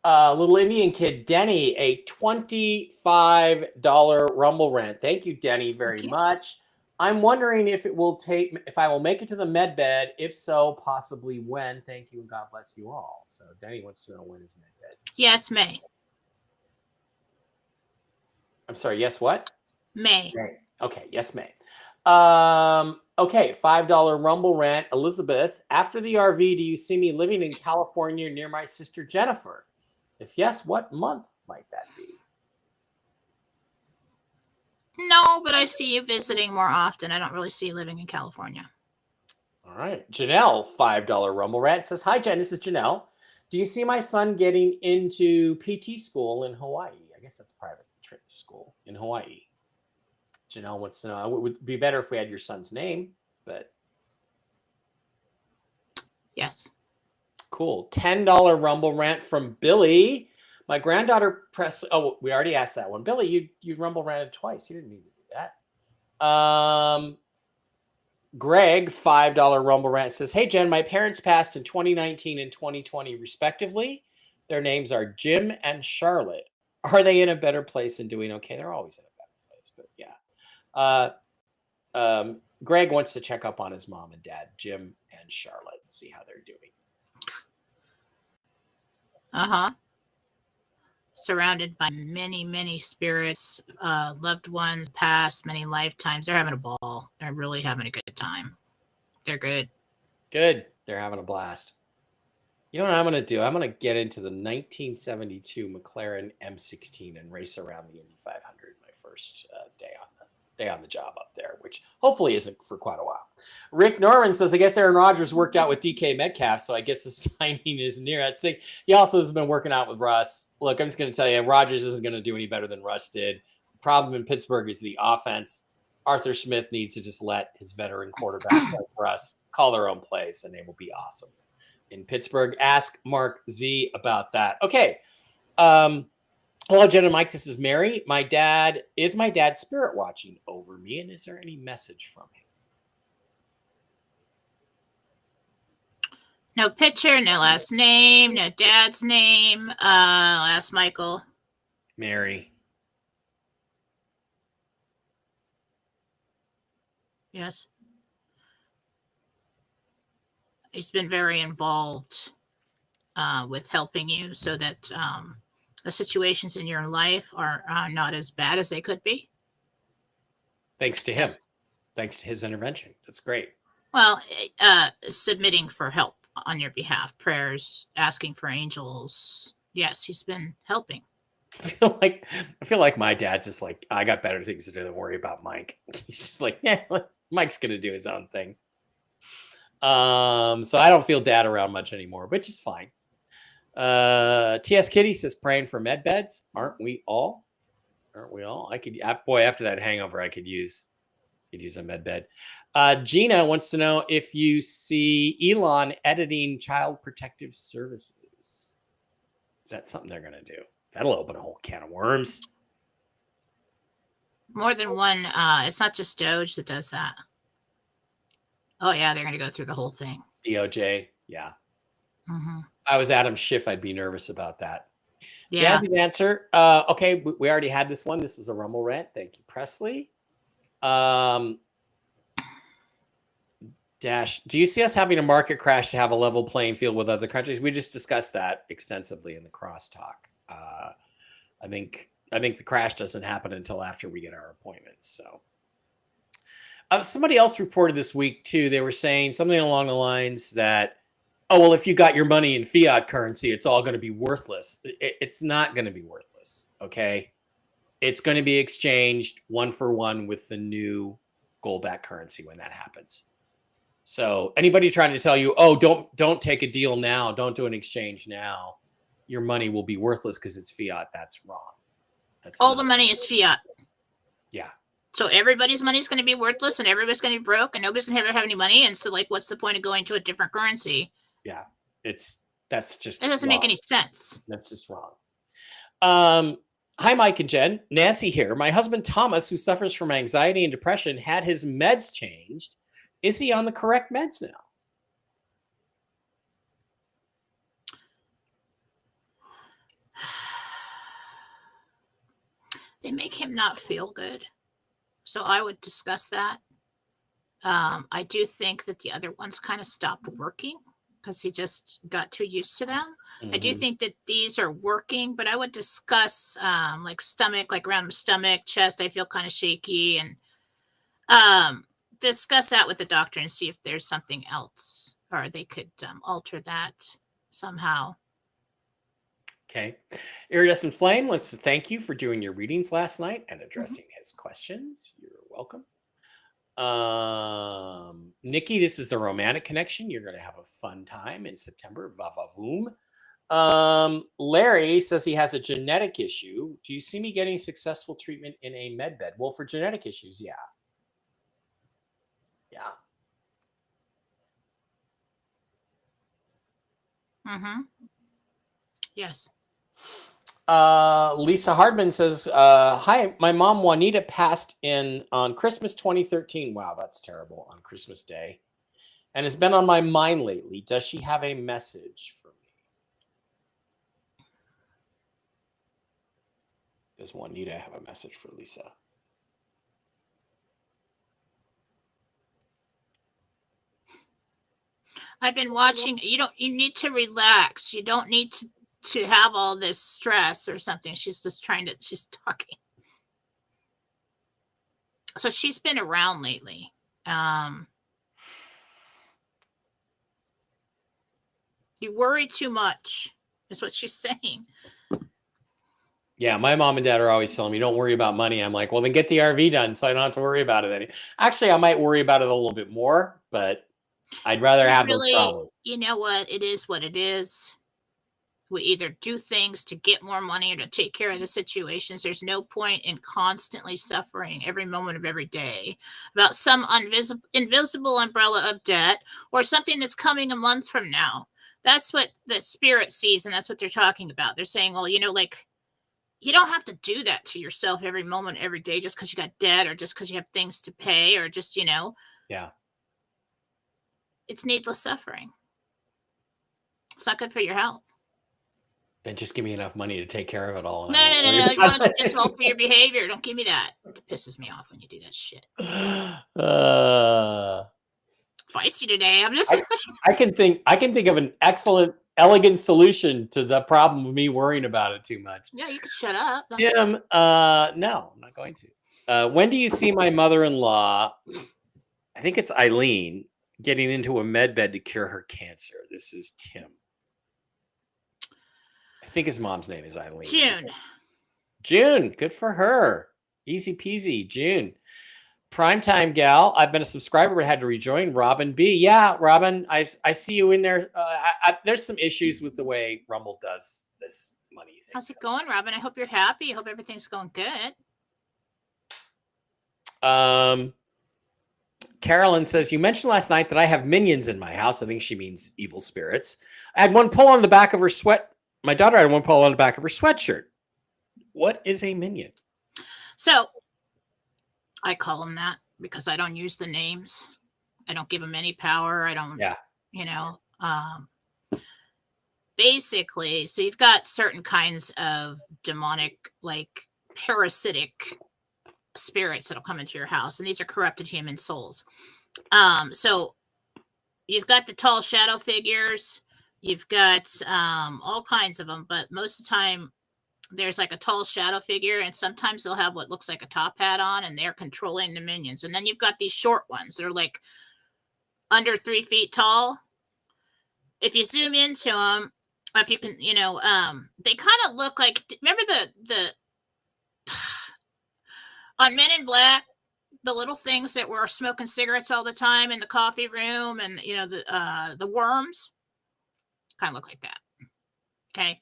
Little Indian kid, Denny, a $25 Rumble rant. Thank you, Denny, very much. "I'm wondering if I will make it to the med bed. If so, possibly when. Thank you, and God bless you all." So Denny wants to know when is med bed. Yes, May. I'm sorry, yes, what? May. Okay, yes, May. Okay, $5 Rumble rant. Elizabeth, "After the RV, do you see me living in California near my sister Jennifer? If yes, what month might that be? No, but I see you visiting more often. I don't really see you living in California. All right. Janelle, $5 Rumble Rat says, "Hi, Jen. This is Janelle. Do you see my son getting into PT school in Hawaii?" I guess that's private school in Hawaii. Janelle wants to know. It would be better if we had your son's name, but Yes. cool. $10 Rumble Rant from Billy. My granddaughter press. Oh, we already asked that one. Billy, you Rumble ranted twice. You didn't need to do that. Greg, $5 Rumble Rant says, "Hey, Jen, my parents passed in 2019 and 2020, respectively. Their names are Jim and Charlotte. Are they in a better place and doing okay?" They're always in a better place, but yeah. Greg wants to check up on his mom and dad, Jim and Charlotte, and see how they're doing. Uh-huh. Surrounded by many, many spirits, loved ones, past many lifetimes. They're having a ball. They're really having a good time. They're good. Good. They're having a blast. You know what I'm going to do? I'm going to get into the 1972 McLaren M16 and race around the Indy 500 my first day on the job up there, which hopefully isn't for quite a while. Rick Norman says, "I guess Aaron Rodgers worked out with DK Metcalf, so I guess the signing is near." I'd say he also has been working out with Russ. Look, I'm just going to tell you, Rodgers isn't going to do any better than Russ did. The problem in Pittsburgh is the offense. Arthur Smith needs to just let his veteran quarterback like Russ call their own plays, and they will be awesome in Pittsburgh. Ask Mark Z about that. Okay. Hello, Jen and Mike. This is Mary. My dad spirit watching over me, and is there any message from him? No picture, no last name, no dad's name. I'll ask Michael. Mary. Yes. He's been very involved with helping you so that the situations in your life are not as bad as they could be. Thanks to him. Thanks to his intervention. That's great. Well, submitting for help on your behalf, prayers, asking for angels. Yes, he's been helping. I feel like my dad's just like, I got better things to do than worry about Mike. He's just like, yeah, Mike's gonna do his own thing. So I don't feel dad around much anymore, which is fine. TS Kitty says, "Praying for med beds. Aren't we all? I could, boy, after that hangover, I could use a med bed." Gina wants to know if you see Elon editing Child Protective Services. Is that something they're going to do? That'll open a whole can of worms. More than one. It's not just Doge that does that. Oh, yeah, they're going to go through the whole thing. DOJ, yeah. Mm-hmm. I was Adam Schiff. I'd be nervous about that. Yeah. Jazzy answer. Okay, we already had this one. This was a Rumble rant. Thank you, Presley. Dash, do you see us having a market crash to have a level playing field with other countries? We just discussed that extensively in the crosstalk. I think the crash doesn't happen until after we get our appointments. So, somebody else reported this week too. They were saying something along the lines that, "Oh, well, if you got your money in fiat currency, it's all going to be worthless." It's not going to be worthless. Okay, it's going to be exchanged one for one with the new gold-backed currency when that happens. So anybody trying to tell you, "Oh, don't take a deal now, don't do an exchange now, your money will be worthless because it's fiat," that's wrong. That's all the money is fiat. Yeah. So everybody's money is going to be worthless, and everybody's going to be broke, and nobody's going to ever have any money. And so, like, what's the point of going to a different currency? Yeah, that's just it doesn't wrong. Make any sense. That's just wrong. Hi, Mike and Jen. Nancy here. My husband Thomas, who suffers from anxiety and depression, had his meds changed. Is he on the correct meds now? They make him not feel good. So I would discuss that. I do think that the other ones kind of stopped working because he just got too used to them. Mm-hmm. I do think that these are working, but I would discuss like stomach, like around my stomach, chest, I feel kind of shaky, and discuss that with the doctor and see if there's something else or they could alter that somehow. Okay. Iridescent Flame, let's thank you for doing your readings last night and addressing his questions. You're welcome. Nikki, this is the romantic connection. You're going to have a fun time in September. Va-va-voom. Larry says he has a genetic issue. Do you see me getting successful treatment in a med bed? Well, for genetic issues, yeah. Yeah. Yes. Lisa Hardman says, hi, my mom Juanita passed in on Christmas 2013. Wow, that's terrible, on Christmas Day. And has been on my mind lately. Does she have a message for me? Does Juanita have a message for Lisa? I've been watching. You need to relax. You don't need to have all this stress or something. She's just she's talking. So she's been around lately. You worry too much, is what she's saying. Yeah, my mom and dad are always telling me, don't worry about money. I'm like, well, then get the RV done so I don't have to worry about it. Actually, I might worry about it a little bit more, but I'd rather have those problems. You know what? It is what it is. We either do things to get more money or to take care of the situations. There's no point in constantly suffering every moment of every day about some invisible umbrella of debt or something that's coming a month from now. That's what the spirit sees, and that's what they're talking about. They're saying, well, you don't have to do that to yourself every moment, every day, just because you got debt or just because you have things to pay or just, Yeah. It's needless suffering. It's not good for your health. Then just give me enough money to take care of it all. No. You want to just alter your behavior. Don't give me that. It pisses me off when you do that shit. Feisty today. I'm just. I can think of an excellent, elegant solution to the problem of me worrying about it too much. Yeah, you could shut up. Jim, no, I'm not going to. When do you see my mother-in-law? I think it's Eileen getting into a med bed to cure her cancer. This is Tim. I think his mom's name is Eileen. June. Good for her. Easy peasy. June. Primetime gal. I've been a subscriber but had to rejoin. Robin B. Yeah, Robin, I see you in there. There's some issues with the way Rumble does this money thing. How's it going, Robin? I hope you're happy. I hope everything's going good. Carolyn says, you mentioned last night that I have minions in my house. I think she means evil spirits. I had one pull on the back of her sweat. My daughter had one pull on the back of her sweatshirt. What is a minion? So I call them that because I don't use the names. I don't give them any power. I don't, basically, so you've got certain kinds of demonic, like parasitic spirits that'll come into your house, and these are corrupted human souls. So you've got the tall shadow figures, you've got all kinds of them, but most of the time there's like a tall shadow figure, and sometimes they'll have what looks like a top hat on, and they're controlling the minions. And then you've got these short ones that are like under 3 feet tall. If you zoom into them, if you can, they kind of look like, remember the on Men in Black, the little things that were smoking cigarettes all the time in the coffee room, and the worms kind of look like that. Okay.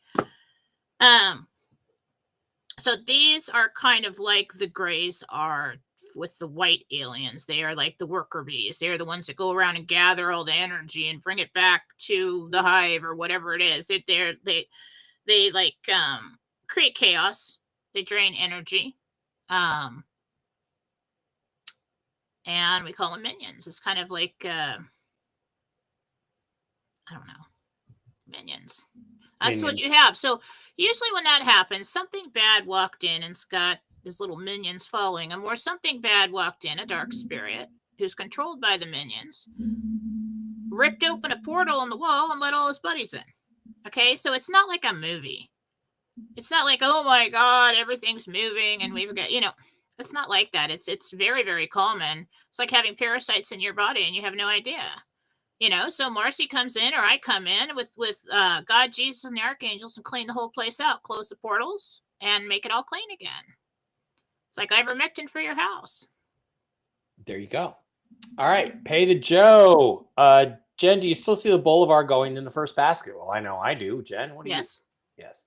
So these are kind of like the grays are with the white aliens. They are like the worker bees. They're the ones that go around and gather all the energy and bring it back to the hive or whatever it is. They like create chaos. They drain energy. And we call them minions. It's kind of like I don't know, minions. That's minions. What you have. So usually when that happens, something bad walked in and's got his little minions following him, or something bad walked in, a dark spirit who's controlled by the minions, ripped open a portal in the wall and let all his buddies in. Okay, so it's not like a movie. It's not like, oh my God, everything's moving and we've got, it's not like that. It's very, very common. It's like having parasites in your body and you have no idea. You know, so Marcy comes in, or I come in with God, Jesus, and the archangels and clean the whole place out, close the portals, and make it all clean again. It's like ivermectin for your house. There you go. All right, pay the Joe. Jen, do you still see the Boulevard going in the first basket? Well, I know I do. Jen, what do you? Yes. Yes.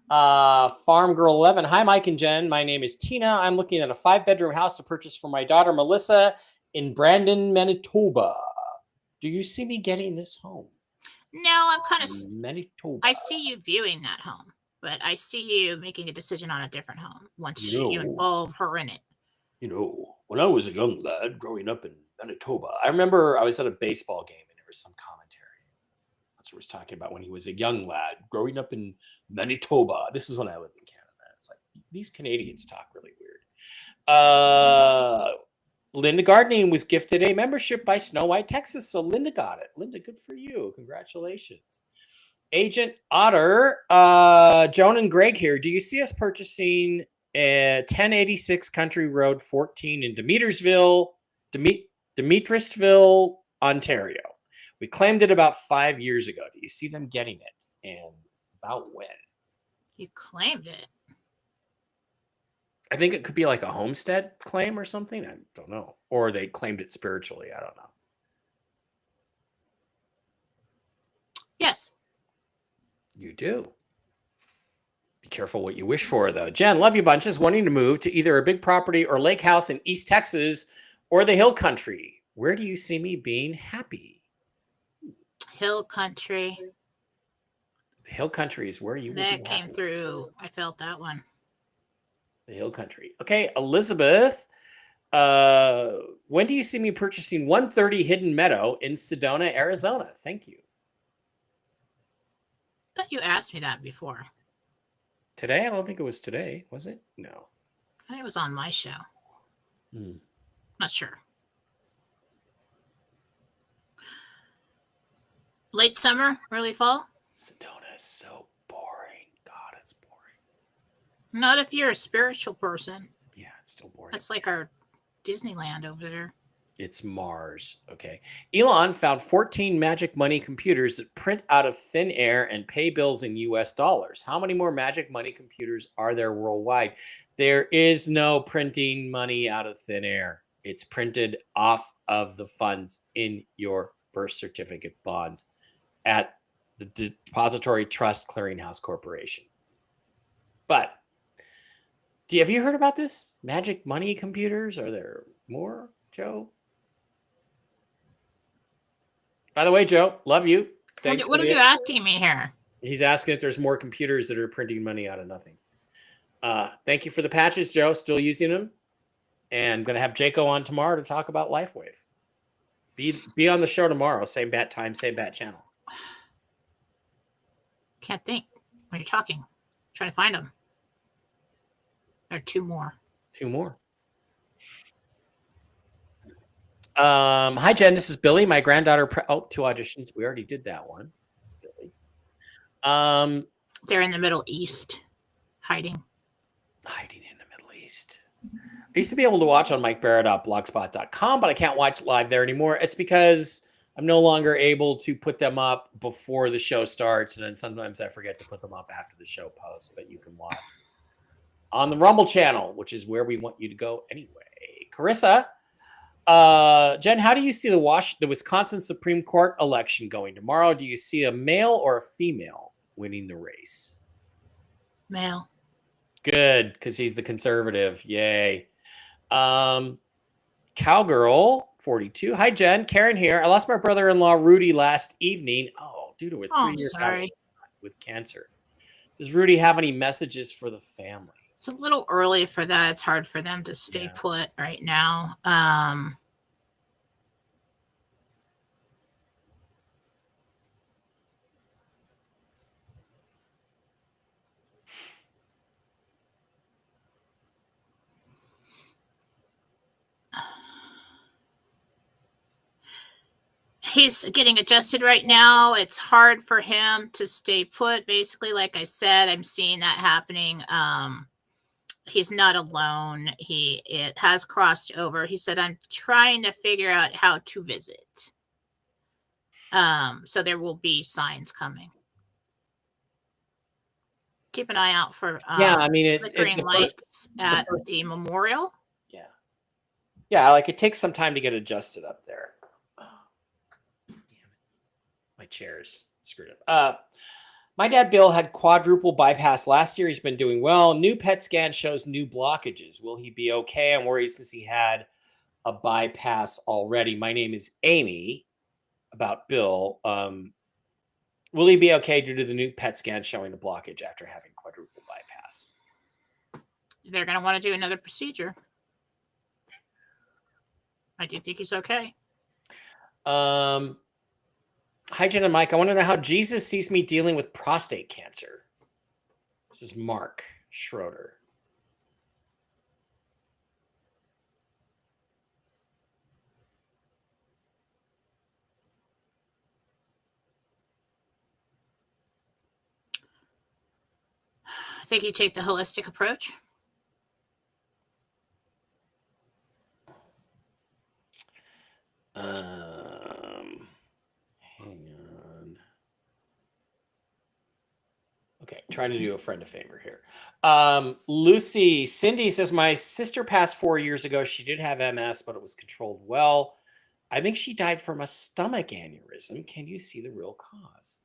Farm Girl 11. Hi, Mike and Jen. My name is Tina. I'm looking at a 5-bedroom house to purchase for my daughter Melissa in Brandon, Manitoba. Do you see me getting this home? No, I'm kind of. Manitoba. I see you viewing that home, but I see you making a decision on a different home once you involve her in it. You know, when I was a young lad growing up in Manitoba, I remember I was at a baseball game and there was some commentary. That's what was talking about when he was a young lad growing up in Manitoba. This is when I lived in Canada. It's like these Canadians talk really weird. Linda Gardening was gifted a membership by Snow White, Texas. So Linda got it. Linda, good for you. Congratulations. Agent Otter, Joan and Greg here. Do you see us purchasing 1086 Country Road 14 in Demetrisville, Ontario? We claimed it about 5 years ago. Do you see them getting it? And about when? You claimed it. I think it could be like a homestead claim or something. I don't know. Or they claimed it spiritually. I don't know. Yes. You do. Be careful what you wish for, though. Jen, love you bunches, wanting to move to either a big property or lake house in East Texas or the hill country. Where do you see me being happy? Hill country. The hill country is where you that came happy. Through. I felt that one. The hill country. Okay, Elizabeth. When do you see me purchasing 130 Hidden Meadow in Sedona, Arizona? Thank you. I thought you asked me that before. Today? I don't think it was today, was it? No. I think it was on my show. Not sure. Late summer, early fall? Sedona is so boring. God, it's boring. Not if you're a spiritual person. Yeah, it's still boring. That's like our Disneyland over there. It's Mars. Okay. Elon found 14 magic money computers that print out of thin air and pay bills in US dollars. How many more magic money computers are there worldwide? There is no printing money out of thin air. It's printed off of the funds in your birth certificate bonds at the Depository Trust Clearinghouse Corporation. But have you heard about this? Magic money computers? Are there more, Joe? By the way, Joe, love you. Thanks. What are you asking me here? He's asking if there's more computers that are printing money out of nothing. Thank you for the patches, Joe. Still using them. And I'm going to have Jaco on tomorrow to talk about LifeWave. Be on the show tomorrow. Same bat time, same bat channel. Can't think when you're talking. I'm trying to find them. There are two more. Hi, Jen. This is Billy. My granddaughter. 2 auditions. We already did that one. Billy. They're in the Middle East, hiding in the Middle East. I used to be able to watch on MikeBarrett.blogspot.com, but I can't watch live there anymore. It's because I'm no longer able to put them up before the show starts, and then sometimes I forget to put them up after the show posts. But you can watch on the Rumble channel, which is where we want you to go anyway. Carissa. Jen, how do you see the Wisconsin Supreme Court election going tomorrow? Do you see a male or a female winning the race? Male. Good, because he's the conservative. Yay. Cowgirl 42. Hi, Jen. Karen here. I lost my brother-in-law Rudy last evening. Oh, due to a 3-year battle with cancer. Does Rudy have any messages for the family? It's a little early for that. It's hard for them to stay put right now. He's getting adjusted right now. It's hard for him to stay put. Basically, like I said, I'm seeing that happening. He's not alone. It has crossed over. He said, I'm trying to figure out how to visit. So there will be signs coming. Keep an eye out for Yeah, I mean, flickering lights at the memorial. Yeah. Yeah, like it takes some time to get adjusted up there. Oh, damn it. My chair's screwed up. My dad Bill had quadruple bypass last year. He's been doing well. New PET scan shows new blockages. Will he be okay? I'm worried since he had a bypass already. My name is Amy. About Bill. Will he be okay due to the new PET scan showing a blockage after having quadruple bypass? They're going to want to do another procedure. I do think he's okay. Hi, Jen and Mike. I want to know how Jesus sees me dealing with prostate cancer. This is Mark Schroeder. I think you take the holistic approach. Hang on. Okay, trying to do a friend a favor here. Cindy says, my sister passed 4 years ago. She did have MS, but it was controlled well. I think she died from a stomach aneurysm. Can you see the real cause?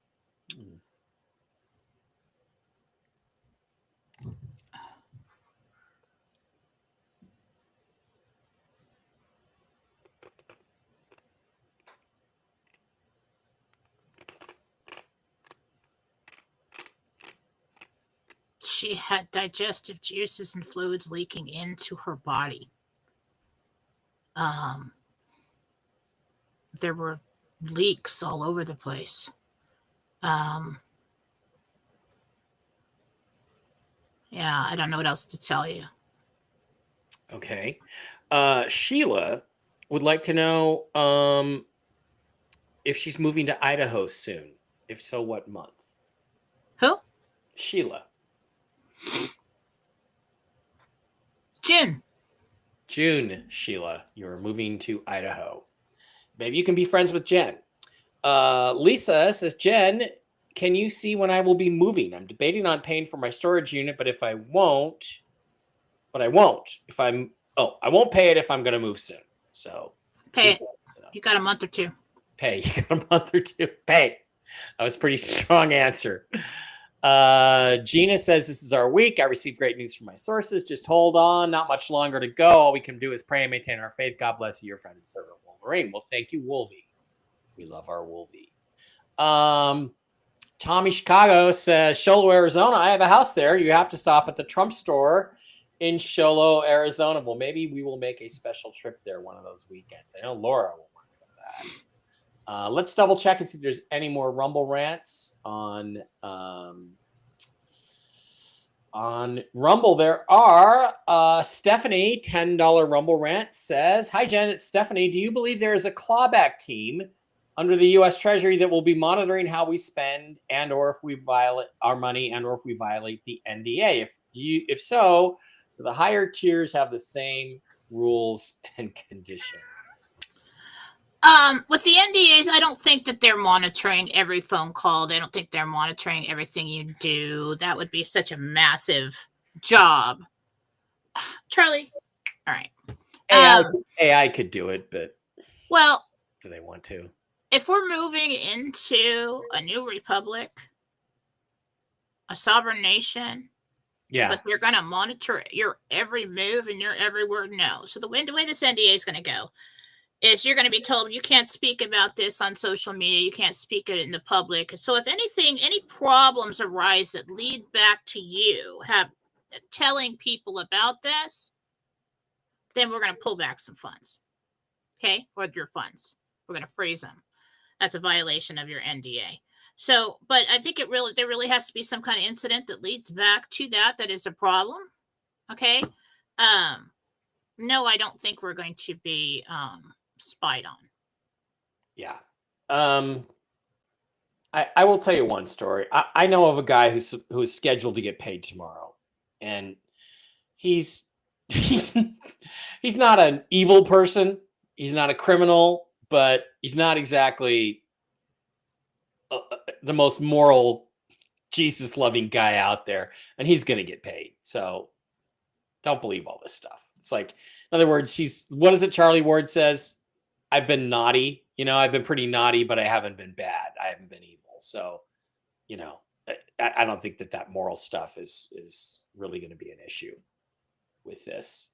She had digestive juices and fluids leaking into her body. There were leaks all over the place. Yeah, I don't know what else to tell you. Okay. Sheila would like to know if she's moving to Idaho soon. If so, what month? Who? Sheila. June, Sheila. You're moving to Idaho. Maybe you can be friends with Jen. Lisa says, Jen, can you see when I will be moving? I'm debating on paying for my storage unit, but I won't pay it if I'm going to move soon. So pay it. You got a month or two. Pay. You got a month or two. Pay. That was a pretty strong answer. Gina says, this is our week. I received great news from my sources. Just hold on. Not much longer to go. All we can do is pray and maintain our faith. God bless you, your friend and servant, Wolverine. Well, thank you, Wolvie. We love our Wolvie. Tommy Chicago says, Sholo, Arizona. I have a house there. You have to stop at the Trump store in Sholo, Arizona. Well, maybe we will make a special trip there one of those weekends. I know Laura will work on that. Let's double check and see if there's any more Rumble rants on Rumble. There are. Stephanie, $10 Rumble rant says, hi, Jen, it's Stephanie. Do you believe there is a clawback team under the U.S. Treasury that will be monitoring how we spend and or if we violate our money and or if we violate the NDA? If so, do the higher tiers have the same rules and conditions? With the NDAs, I don't think that they're monitoring every phone call. They don't think they're monitoring everything you do. That would be such a massive job. Charlie, all right. AI could do it, but well, do they want to? If we're moving into a new republic, a sovereign nation, yeah, but they're going to monitor your every move and your every word, no. So the way this NDA is going to go is you're going to be told you can't speak about this on social media. You can't speak it in the public. So if anything, any problems arise that lead back to you telling people about this, then we're going to pull back some funds. Okay? Or your funds. We're going to freeze them. That's a violation of your NDA. So, but I think there really has to be some kind of incident that leads back to that is a problem. Okay? No, I don't think we're going to be spied on. Yeah. I will tell you one story. I know of a guy who's scheduled to get paid tomorrow, and he's not an evil person. He's not a criminal, but he's not exactly the most moral, Jesus-loving guy out there, and he's going to get paid. So don't believe all this stuff. It's like, in other words, what is it Charlie Ward says? I've been naughty. I've been pretty naughty, but I haven't been bad. I haven't been evil. So, I don't think that moral stuff is really going to be an issue with this.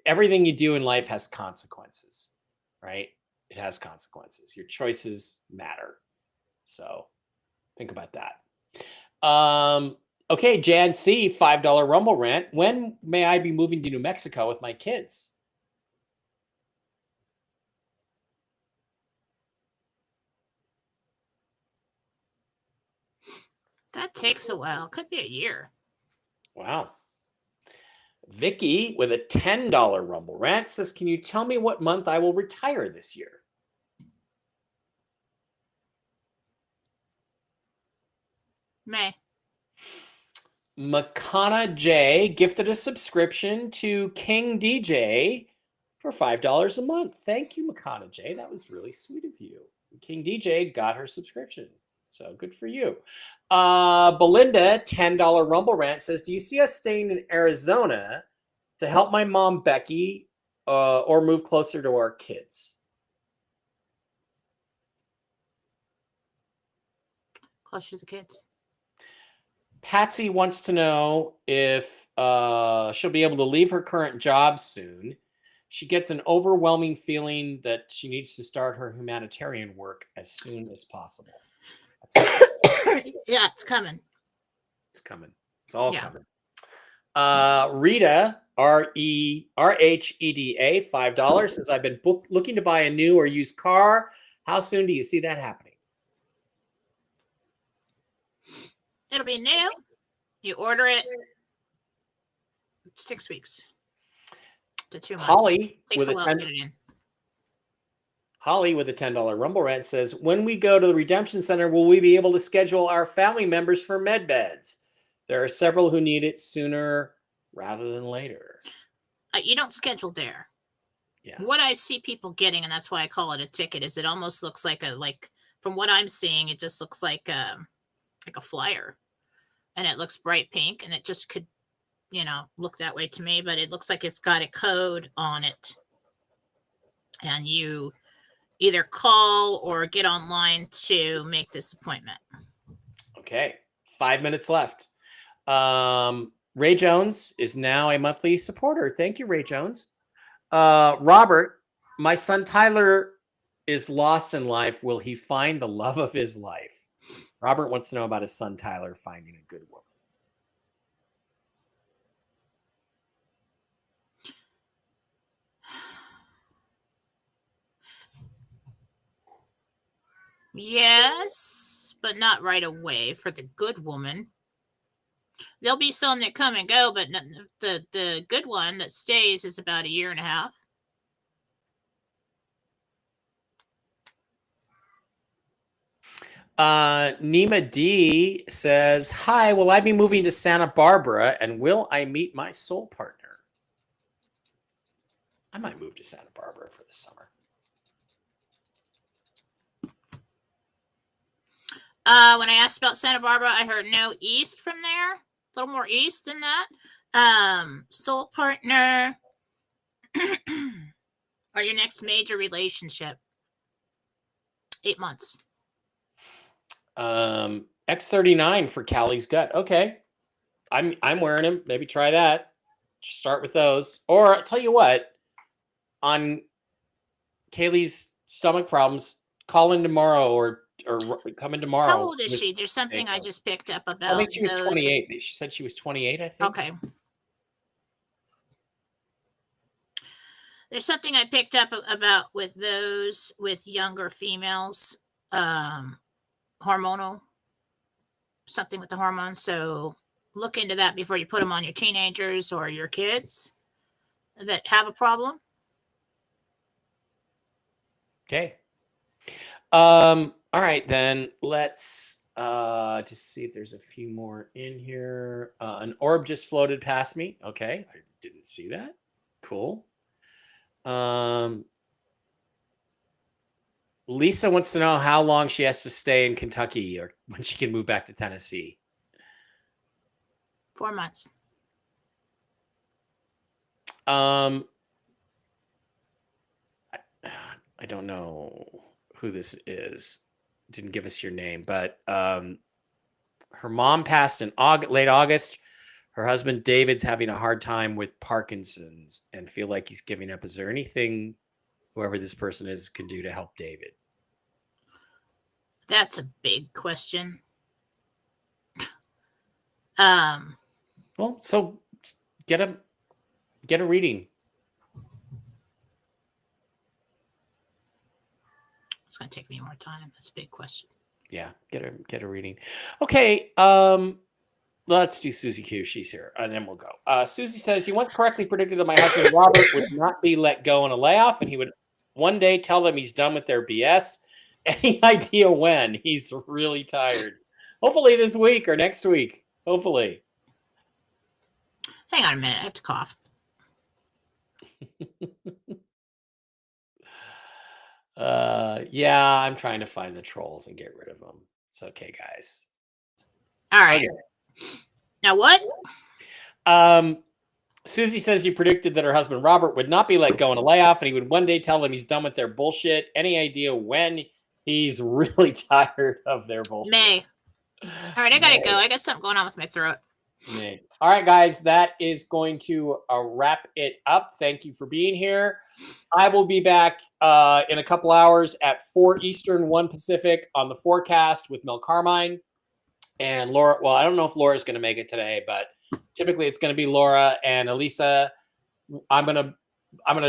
Everything you do in life has consequences, right? It has consequences. Your choices matter. So think about that. Okay, Jan C, $5 Rumble rant. When may I be moving to New Mexico with my kids? That takes a while. Could be a year. Wow. Vicky with a $10 Rumble rant says, can you tell me what month I will retire this year? May. Makana J gifted a subscription to King DJ for $5 a month. Thank you, Makana J. That was really sweet of you. King DJ got her subscription. So good for you. Belinda, $10 Rumble rant says, do you see us staying in Arizona to help my mom, Becky, or move closer to our kids? Closer to the kids. Patsy wants to know if she'll be able to leave her current job soon. She gets an overwhelming feeling that she needs to start her humanitarian work as soon as possible. Yeah, it's coming. It's coming. It's all coming. Rita, RHEDA, $5 says, I've been looking to buy a new or used car. How soon do you see that happening? It'll be new. You order it 6 weeks to 2 months. Holly Takes a while to get it in. Holly with a $10 Rumble rant says, when we go to the Redemption Center, will we be able to schedule our family members for med beds? There are several who need it sooner rather than later. You don't schedule there. Yeah. What I see people getting, and that's why I call it a ticket, is it almost looks like from what I'm seeing, it just looks like a flyer, and it looks bright pink, and it just could, look that way to me, but it looks like it's got a code on it, and you either call or get online to make this appointment. Okay, 5 minutes left. Ray Jones is now a monthly supporter. Thank you, Ray Jones. Robert, my son Tyler is lost in life. Will he find the love of his life? Robert wants to know about his son Tyler finding a good woman. Yes, but not right away for the good woman. There'll be some that come and go, but the good one that stays is about 1.5 years. Nima D says, hi, will I be moving to Santa Barbara and will I meet my soul partner? I might move to Santa Barbara for the summer. When I asked about Santa Barbara, I heard no east from there. A little more east than that. Soul partner or your next major relationship. 8 months. X39 for Callie's gut. Okay. I'm wearing them. Maybe try that. Just start with those. Or I'll tell you what, on Kaylee's stomach problems, call in tomorrow or come in tomorrow. How old is she? There's something I just picked up about. I think she was 28. She said she was 28, I think. Okay. There's something I picked up about with those with younger females, hormonal, something with the hormones. So look into that before you put them on your teenagers or your kids that have a problem. Okay. All right, then let's just see if there's a few more in here. An orb just floated past me. Okay, I didn't see that. Cool. Lisa wants to know how long she has to stay in Kentucky or when she can move back to Tennessee. 4 months. I don't know who this is. Didn't give us your name, but her mom passed in late August. Her husband David's having a hard time with Parkinson's and feel like he's giving up. Is there anything whoever this person is can do to help David? That's a big question. Well, so get a reading. It's gonna take me more time. That's a big question. Yeah, get a reading. Okay, let's do Susie Q. She's here, and then we'll go. Susie says, he once correctly predicted that my husband Robert would not be let go in a layoff, and he would one day tell them he's done with their BS. Any idea when? He's really tired. Hopefully this week or next week. Hopefully. Hang on a minute. I have to cough. Yeah, I'm trying to find the trolls and get rid of them. It's okay, guys. All right. Okay. Now what? Susie says you predicted that her husband Robert would not be let go in a layoff, and he would one day tell them he's done with their bullshit. Any idea when? He's really tired of their bullshit. May. All right, I gotta go. I got something going on with my throat. May. All right, guys, that is going to wrap it up. Thank you for being here. I will be back in a couple hours at 4 Eastern, 1 Pacific on the forecast with Mel Carmine and Laura. Well, I don't know if Laura's going to make it today, but typically it's going to be Laura and Elisa. I'm gonna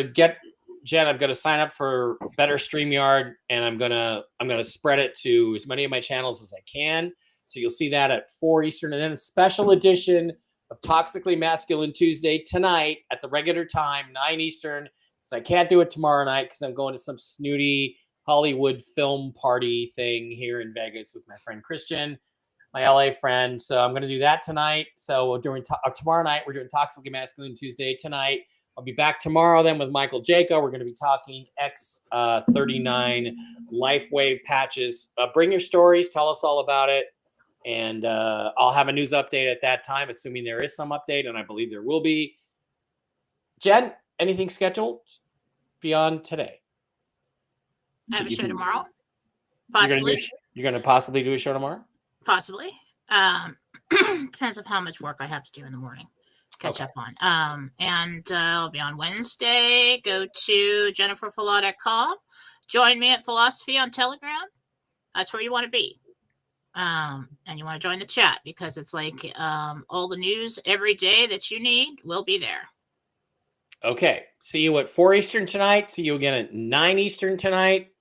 get Jen. I'm gonna sign up for Better StreamYard, and I'm gonna spread it to as many of my channels as I can. So you'll see that at 4 Eastern, and then a special edition of Toxically Masculine Tuesday tonight at the regular time, 9 Eastern. So I can't do it tomorrow night because I'm going to some snooty Hollywood film party thing here in Vegas with my friend Christian, my LA friend. So I'm going to do that tonight. So during tomorrow night, we're doing Toxically Masculine Tuesday tonight. I'll be back tomorrow then with Michael Jaco. We're going to be talking X39 LifeWave patches. Bring your stories. Tell us all about it. And I'll have a news update at that time, assuming there is some update, and I believe there will be. Jen, anything scheduled beyond today? I have a show tomorrow. Possibly. You're going to possibly do a show tomorrow? Possibly. Depends on how much work I have to do in the morning. Catch up on. And I'll be on Wednesday. Go to jenniferfallah.com. Join me at Fallawsophy on Telegram. That's where you want to be. And you want to join the chat because it's like all the news every day that you need will be there. Okay. See you at 4 Eastern tonight. See you again at 9 Eastern tonight.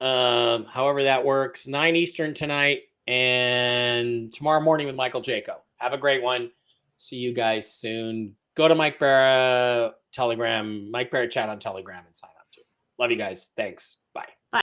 However that works. 9 Eastern tonight. And tomorrow morning with Michael Jaco. Have a great one. See you guys soon. Go to Mike Barra Telegram, Mike Barra chat on Telegram and sign up too. Love you guys. Thanks.